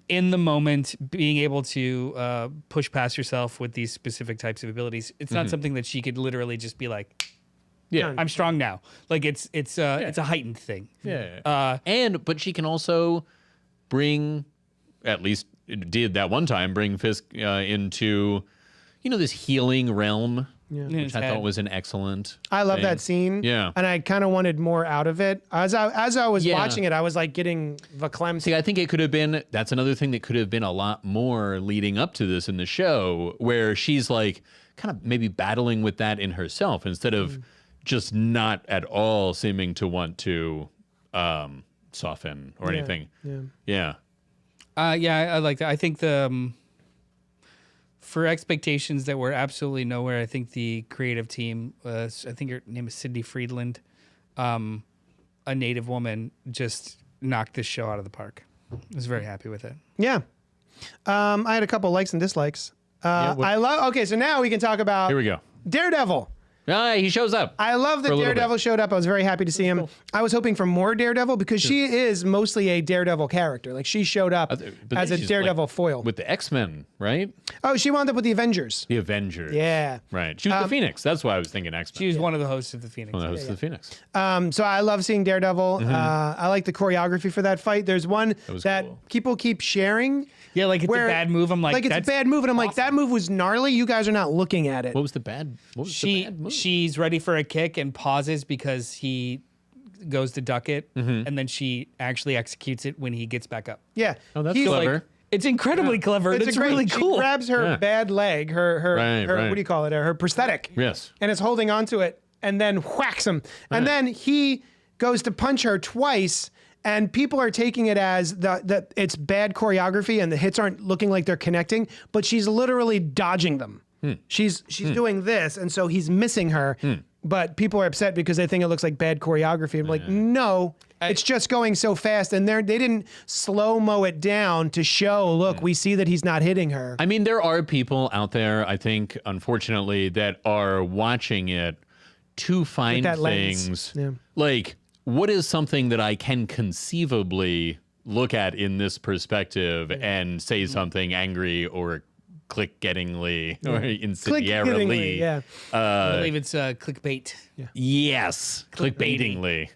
in the moment, being able to push past yourself with these specific types of abilities. It's not something that she could literally just be like, Yeah. I'm strong now. Like it's a heightened thing. Yeah. But she can also bring, at least it did that one time, bring Fisk into, this healing realm, which I thought was an excellent. I love thing. that scene. Yeah. And I kind of wanted more out of it. As I was Yeah. watching it, I was like getting verklempt. See, I think it could have been, that's another thing that could have been a lot more leading up to this in the show, where she's like kind of maybe battling with that in herself instead of just not at all seeming to want to soften or anything. Yeah. I like that. I think for expectations that were absolutely nowhere, I think the creative team, I think her name is Cindy Friedland, a Native woman, just knocked this show out of the park. I was very happy with it. Yeah. I had a couple likes and dislikes. I love. Okay, so now we can talk about Here we go. Daredevil. He shows up. I love that For a little Daredevil bit. showed up. I was very happy to see him. I was hoping for more Daredevil because she is mostly a Daredevil character. Like she showed up But then as a she's, Daredevil like, foil. with the X-Men, right? Oh, she wound up with the Avengers. The Avengers. Yeah. Right. She was the Phoenix. That's why I was thinking X-Men. She was one of the hosts of the Phoenix. One of the hosts of the Phoenix. So I love seeing Daredevil. I like the choreography for that fight. There's one was that cool. people keep sharing. Yeah, like it's where- a bad move. I'm like, it's a that's bad move, and I'm like, that move was gnarly. You guys are not looking at it. What was the bad? What was the bad move? She's ready for a kick and pauses because he goes to duck it, and then she actually executes it when he gets back up. Yeah. Oh, that's He's clever. Like, it's incredibly clever. and It's It's a great, really she cool. grabs her Yeah. bad leg, her Right, right. what do you call it? Her prosthetic. Yes. And is holding onto it and then whacks him. And then he goes to punch her twice. And people are taking it as that it's bad choreography and the hits aren't looking like they're connecting, but she's literally dodging them. She's doing this, and so he's missing her. But people are upset because they think it looks like bad choreography. I'm like, no, it's just going so fast, and they didn't slow-mo it down to show, look, we see that he's not hitting her. I mean, there are people out there, I think, unfortunately, that are watching it to find that lens. things Yeah. like, what is something that I can conceivably look at in this perspective and say something angry or click-gettingly or incendiarily? yeah. I believe it's clickbait. Yes, clickbaitingly.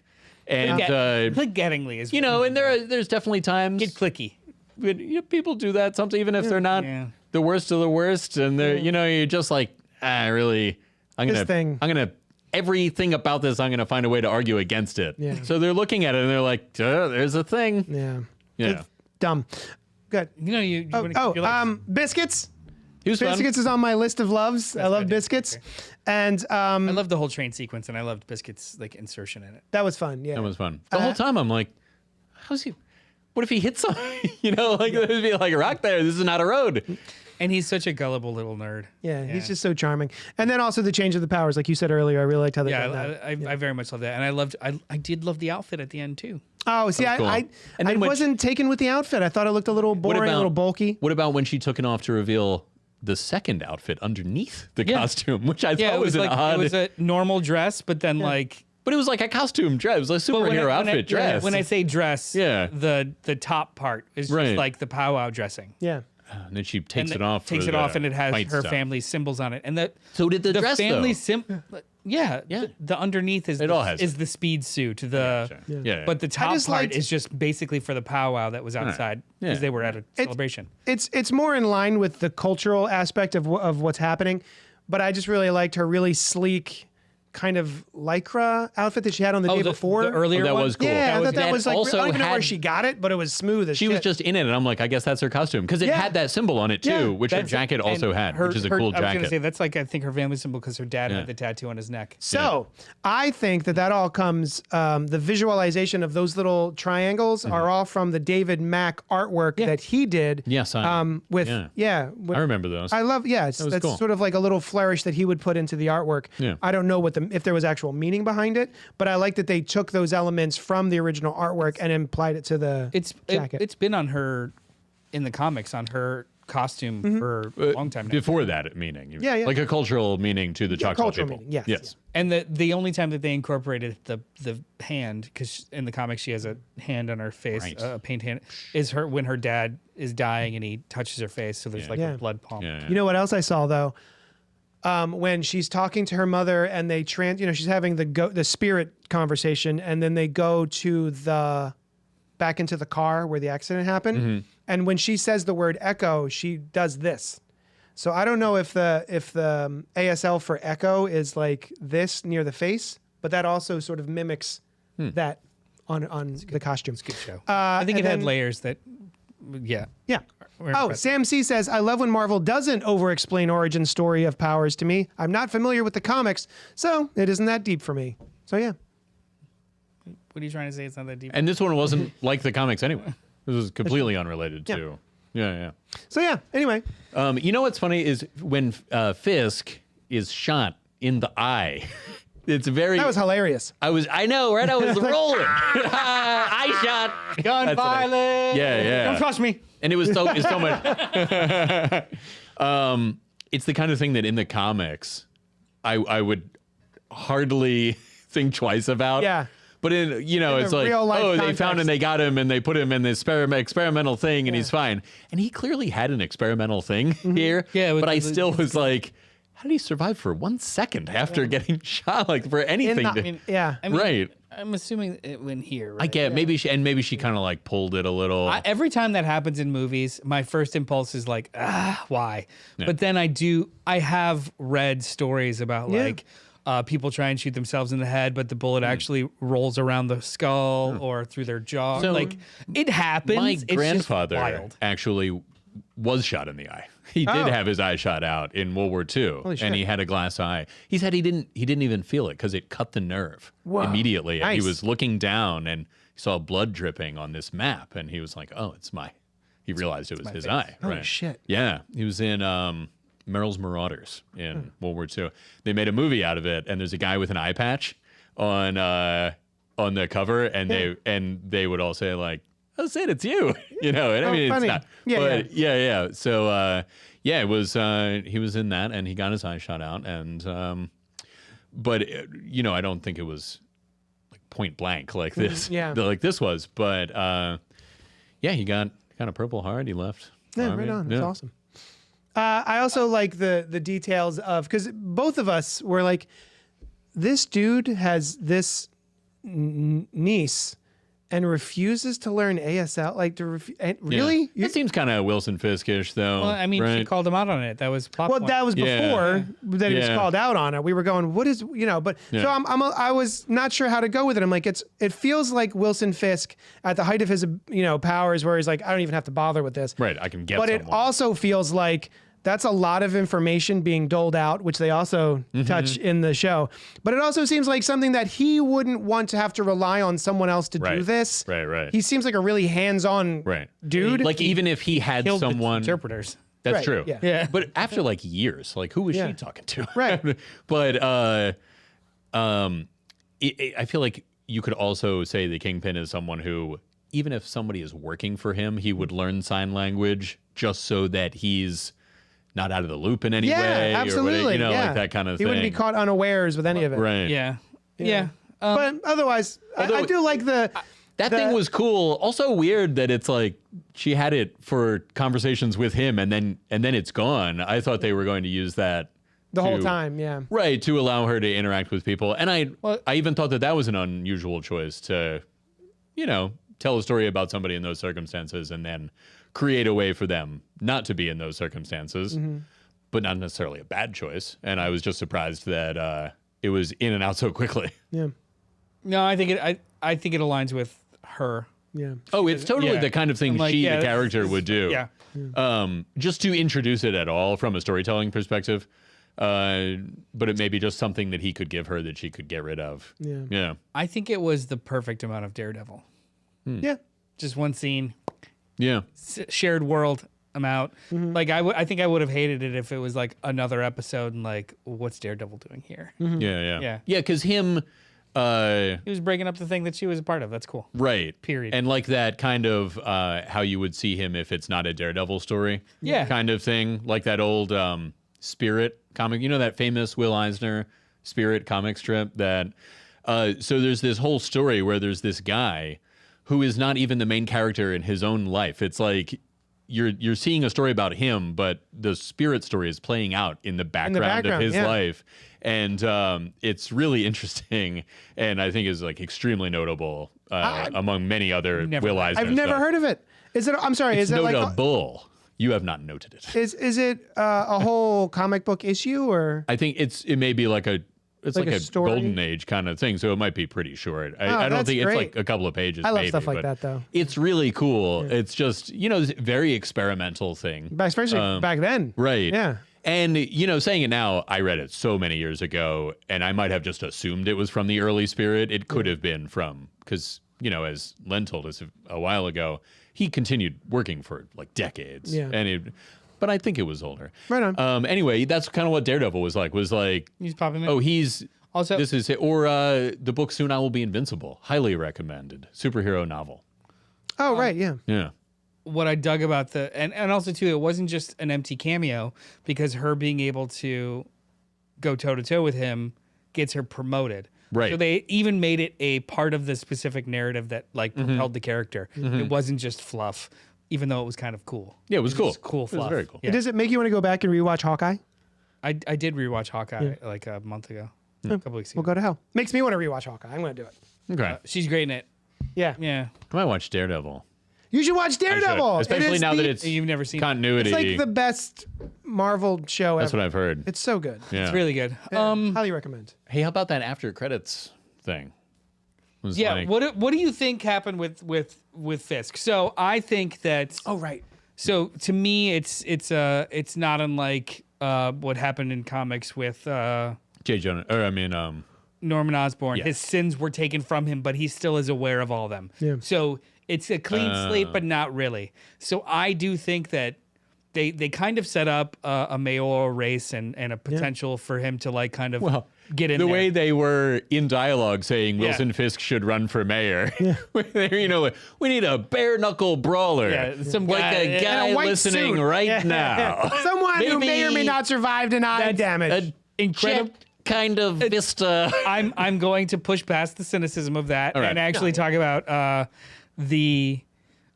And, Clickgettingly is and there's definitely times get clicky. when, people do that sometimes, even if they're not Yeah. the worst of the worst, and they're you're just like, really, I'm gonna everything about this, I'm gonna find a way to argue against it. Yeah. So they're looking at it and they're like, there's a thing. Yeah. Yeah. It's dumb. Good. You wanna- Biscuits. He was fun. Biscuits is on my list of loves. I love Biscuits. And I love the whole train sequence, and I loved Biscuit's like insertion in it. that was fun. Yeah. That was fun. The whole time I'm like, how's he? What if he hits something? Like there'd be like a rock there. This is not a road. And he's such a gullible little nerd. Yeah, he's just so charming. And then also the change of the powers, like you said earlier. I really liked how they done Yeah, that. I very much love that, and I did love the outfit at the end too. Oh, see, cool. I And then when wasn't taken with the outfit. I thought it looked a little boring, a little bulky. What about when she took it off to reveal the second outfit underneath the Yeah. costume, which I Yeah, thought it was an like odd. it was a normal dress, but then like. But it was like a costume dress. It was a superhero outfit dress. When I say dress, Yeah. the top part is Right. just like the powwow dressing. Yeah. And then she takes And it off. Takes for it the off, and it has fight her stuff. family's symbols on it. And So did the dress, family though. Yeah. Yeah. The underneath is It all has is the speed suit. Yeah. But the top just part liked- is just basically for the powwow that was outside Yeah. because they were at a celebration. It's more in line with the cultural aspect of what's happening, but I just really liked her really sleek kind of lycra outfit that she had on the day before. The earlier that one? was cool. Yeah, I thought that that was like, also I don't even know where had- she got it, but it was smooth as She shit. was just in it, and I'm like, I guess that's her costume because it Yeah. had that symbol on it too, Yeah. which her That's- jacket also and had, her- which is a her- cool I was gonna jacket. say that's like I think her family symbol because her dad Yeah. had the tattoo on his neck. So I think that all comes, the visualization of those little triangles are all from the David Mack artwork that he did. Yes, I remember those. I love, that's cool. sort of like a little flourish that he would put into the artwork. Yeah. I don't know if there was actual meaning behind it, but I like that they took those elements from the original artwork and applied it to the jacket. It's been on her in the comics on her costume for a long time now. Before that meaning, Yeah, yeah. like a cultural meaning to the Choctaw cultural people. meaning, yes. And the only time that they incorporated the hand, because in the comics she has a hand on her face, Right. a paint hand, is her when her dad is dying and he touches her face, so there's like Yeah. a blood palm. Yeah. You know what else I saw though? When she's talking to her mother and they she's having the spirit conversation, and then they go to back into the car where the accident happened. Mm-hmm. And when she says the word echo, she does this. So I don't know if the ASL for echo is like this near the face, but that also sort of mimics that on the costume. Good show. I think it had layers that, yeah. Yeah. We're Oh, impressed. Sam C says, I love when Marvel doesn't over-explain origin story of powers to me. I'm not familiar with the comics, so it isn't that deep for me. So yeah. What are you trying to say? It's not that deep. And this one wasn't like the comics anyway. This was completely unrelated Yeah. to. Yeah. So yeah, anyway. You know what's funny is when Fisk is shot in the eye. It's very. That was hilarious. I know, right? I was rolling. Eye shot. Gun That's what violence. Yeah. Don't trust me. And it was so much. It's the kind of thing that in the comics, I would hardly think twice about. Yeah. But in it's the like, real life they context. found and they got him and they put him in this experimental thing and he's fine. And he clearly had an experimental thing here. Yeah, but I still was like, how did he survive for 1 second after getting shot? Like for anything? Right. I'm assuming it went here. Right? I get maybe she kind of like pulled it a little. Every time that happens in movies, my first impulse is like, why? Yeah. But then I have read stories about like people try and shoot themselves in the head, but the bullet actually rolls around the skull or through their jaw. So, like it happens. My It's just grandfather wild. actually was shot in the eye. He did have his eye shot out in World War II, Holy shit. and he had a glass eye. He said he didn't even feel it because it cut the nerve immediately. And Nice. he was looking down and he saw blood dripping on this map, and he was like, "Oh, He realized it was his eye. Holy right? shit. Yeah, he was in Merrill's Marauders in World War II. They made a movie out of it, and there's a guy with an eye patch on the cover, and they would all say like, "Oh, Sid, it's you," And I mean, funny. it's not. Yeah, but yeah. So it was he was in that, and he got his eye shot out, and but I don't think it was like point blank like this, like this was, but he got a Purple Heart. He left. Yeah, Army. right on. Yeah. That's awesome. I also like the details of, because both of us were like, this dude has this niece and refuses to learn ASL. Like, really? It seems kind of Wilson Fisk-ish, though. Well, I mean, right? she called him out on it. That was plot Well, point. that was before that he was Yeah. called out on it. We were going, what is, but so I was not sure how to go with it. I'm like, it feels like Wilson Fisk at the height of his, powers, where he's like, I don't even have to bother with this. Right, I can get But someone. it also feels like that's a lot of information being doled out, which they also touch in the show. But it also seems like something that he wouldn't want to have to rely on someone else to do this. Right. He seems like a really hands-on dude. Like, even if he had Killed the someone... interpreters. That's Right, true. yeah. But after like years, like who was she talking to? Right. But I feel like you could also say the Kingpin is someone who, even if somebody is working for him, he would learn sign language just so that he's not out of the loop in any way. absolutely. Or like that kind of he thing. wouldn't be caught unawares with any of it. Right. Yeah. But otherwise, I do like That thing was cool. Also weird that it's like she had it for conversations with him and then it's gone. I thought they were going to use that the whole time. Yeah. right, to allow her to interact with people. And I even thought that was an unusual choice to, tell a story about somebody in those circumstances and then create a way for them not to be in those circumstances, but not necessarily a bad choice. And I was just surprised that it was in and out so quickly. Yeah. No, I think it aligns with her. Yeah. Oh, it's totally the kind of thing I'm like, the this character would do. Yeah. Just to introduce it at all from a storytelling perspective. But it may be just something that he could give her that she could get rid of. Yeah. I think it was the perfect amount of Daredevil. Yeah. Just one scene, Yeah. shared world amount. Like I think I would have hated it if it was like another episode and like, what's Daredevil doing here? Yeah. Yeah. Yeah, because him... He was breaking up the thing that she was a part of. That's cool. Right. Period. And like that kind of how you would see him if it's not a Daredevil story. Yeah. Kind of thing. Like that old Spirit comic. You know that famous Will Eisner Spirit comic strip that... so there's this whole story where there's this guy who is not even the main character in his own life. It's like you're seeing a story about him, but the Spirit story is playing out in the background of his life. And it's really interesting, and I think is like extremely notable among many other Will Eisner I've never stuff. heard of it. Is it? I'm sorry. It's is it like notable. You have not noted it. is it a whole comic book issue or? I think it may be like a story? golden age kind of thing, so it might be pretty short. I don't that's think it's great. like a couple of pages. I love maybe, stuff like but that, though. It's really cool. It's just this very experimental thing. Especially back then. Right. Yeah. And, saying it now, I read it so many years ago, and I might have just assumed it was from the early Spirit. It could have been from, because, as Len told us a while ago, he continued working for like decades. Yeah. But I think it was older. Right on. Anyway, that's kind of what Daredevil was like. He's popping in. Oh, he's... Also- this is it. Or the book Soon I Will Be Invincible. Highly recommended. Superhero novel. Oh, right. Yeah. Yeah. what I dug about and also too, it wasn't just an empty cameo, because her being able to go toe to toe with him gets her promoted. Right. So they even made it a part of the specific narrative that like propelled the character. It wasn't just fluff, even though it was kind of cool. Yeah, it was cool. Just cool It was fluff. very cool. Yeah. Does it make you want to go back and rewatch Hawkeye? I did rewatch Hawkeye like a month ago, a couple weeks ago. We'll go to hell. Makes me want to rewatch Hawkeye. I'm going to do it. Okay. She's great in it. Yeah. Yeah. I might watch Daredevil. You should watch I should. Daredevil. Especially now that it's You've never seen it. continuity. It's like the best Marvel show That's ever. what I've heard. It's so good. Yeah. It's really good. Highly recommend. Hey, how about that after credits thing? It was Yeah. like- What do you think happened with Fisk? So I think that. Oh, right. So to me, it's not unlike what happened in comics with J. Jonah, or I mean, Norman Osborn. Yeah. His sins were taken from him, but he still is aware of all of them. Yeah. So it's a clean slate, but not really. So I do think that they kind of set up a mayoral race and a potential for him to like kind of get in the there. way they were in dialogue saying Wilson Fisk should run for mayor. You know, like, we need a bare knuckle brawler. Yeah, some like guy a in guy a white listening suit. right now. Someone who may or may Maybe not survive denied damage. incredible. Kind of vista. I'm going to push past the cynicism of that right. and actually talk about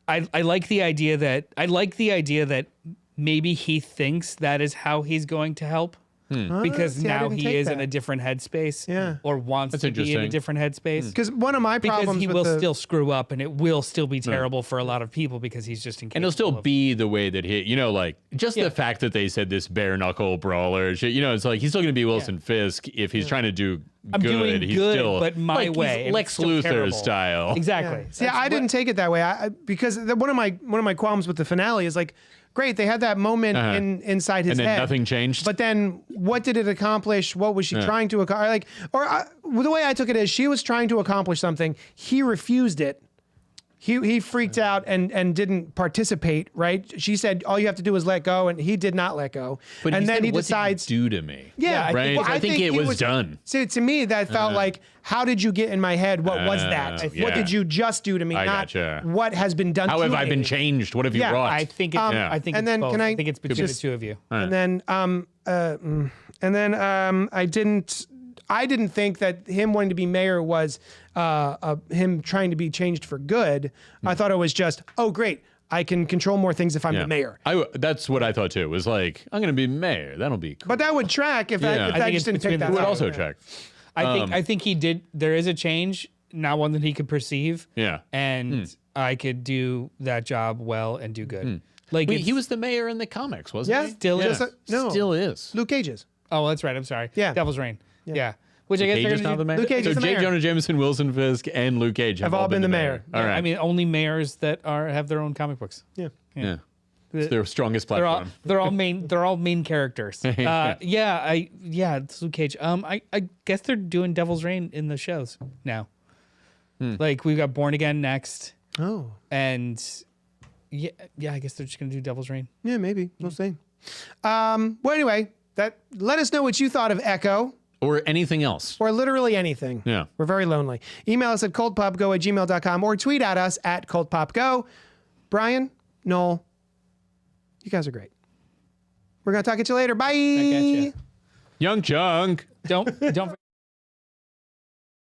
I like the idea that maybe he thinks that is how he's going to help. Because see, I now didn't he take is in that. a different headspace, Yeah. or wants That's to be in a interesting. different headspace. Because one of my Because problems he with will the, still screw up, and it will still be terrible for a lot of people because he's just incapable. And he'll still of- be the way that he, you know, like just the fact that they said this bare knuckle brawler, shit, you know, it's like he's still going to be Wilson Fisk if he's trying to do I'm good. doing He's good, still but my like, way, he's and Lex it's still Luthor terrible. style. Exactly. See, I didn't take it that way. Because one of my qualms with the finale is like, great, they had that moment inside his And then head, nothing changed. But then, what did it accomplish? What was she trying to accomplish? Like, the way I took it is, she was trying to accomplish something. He refused it. He freaked out and didn't participate. Right? She said, "All you have to do is let go," and he did not let go. But and he then said, he "What decides, did you do to me?" yeah, I Right? well, I think it was done. So to me, that felt like, how did you get in my head? What was that? yeah. What did you just do to me? I Not gotcha. what has been done. How to have I me. been changed? What have you Yeah, wrought? I think it's, Yeah. I think And it's then both. can I I think it's between the just- two of you. And then I didn't think that him wanting to be mayor was him trying to be changed for good. I thought it was just, oh great, I can control more things if I'm the mayor. That's what I thought too. Was like, I'm going to be mayor. That'll be cool. But that would track if Yeah. I I think just it's didn't between take the that. It would out. also Yeah. check. I think he did. There is a change, not one that he could perceive. Yeah. And I could do that job well and do good. Like Wait, it's- he was the mayor in the comics, wasn't Yeah, he? Still Just is. no, Still is. Luke Cage's. Oh, that's right. I'm sorry. Yeah. Devil's Reign. Yeah. Which I guess Cage they're is gonna now the do- mayor. Luke Cage so is the J. mayor. Jonah Jameson, Wilson Fisk, and Luke Cage have all been the mayor. All right. I mean, only mayors that have their own comic books. Yeah. yeah. It's their strongest They're all platform. they're all main characters. It's Luke Cage. I guess they're doing Devil's Reign in the shows now. Like we've got Born Again next, Oh, and yeah, I guess they're just gonna do Devil's Reign. yeah, maybe we'll see. Well, anyway, let us know what you thought of Echo. Or anything else. Or literally anything. Yeah. We're very lonely. Email us at cultpopgo@gmail.com or tweet at us at cultpopgo. Brian, Noel, you guys are great. We're going to talk at you later. Bye. Back at ya. Young Chunk. Don't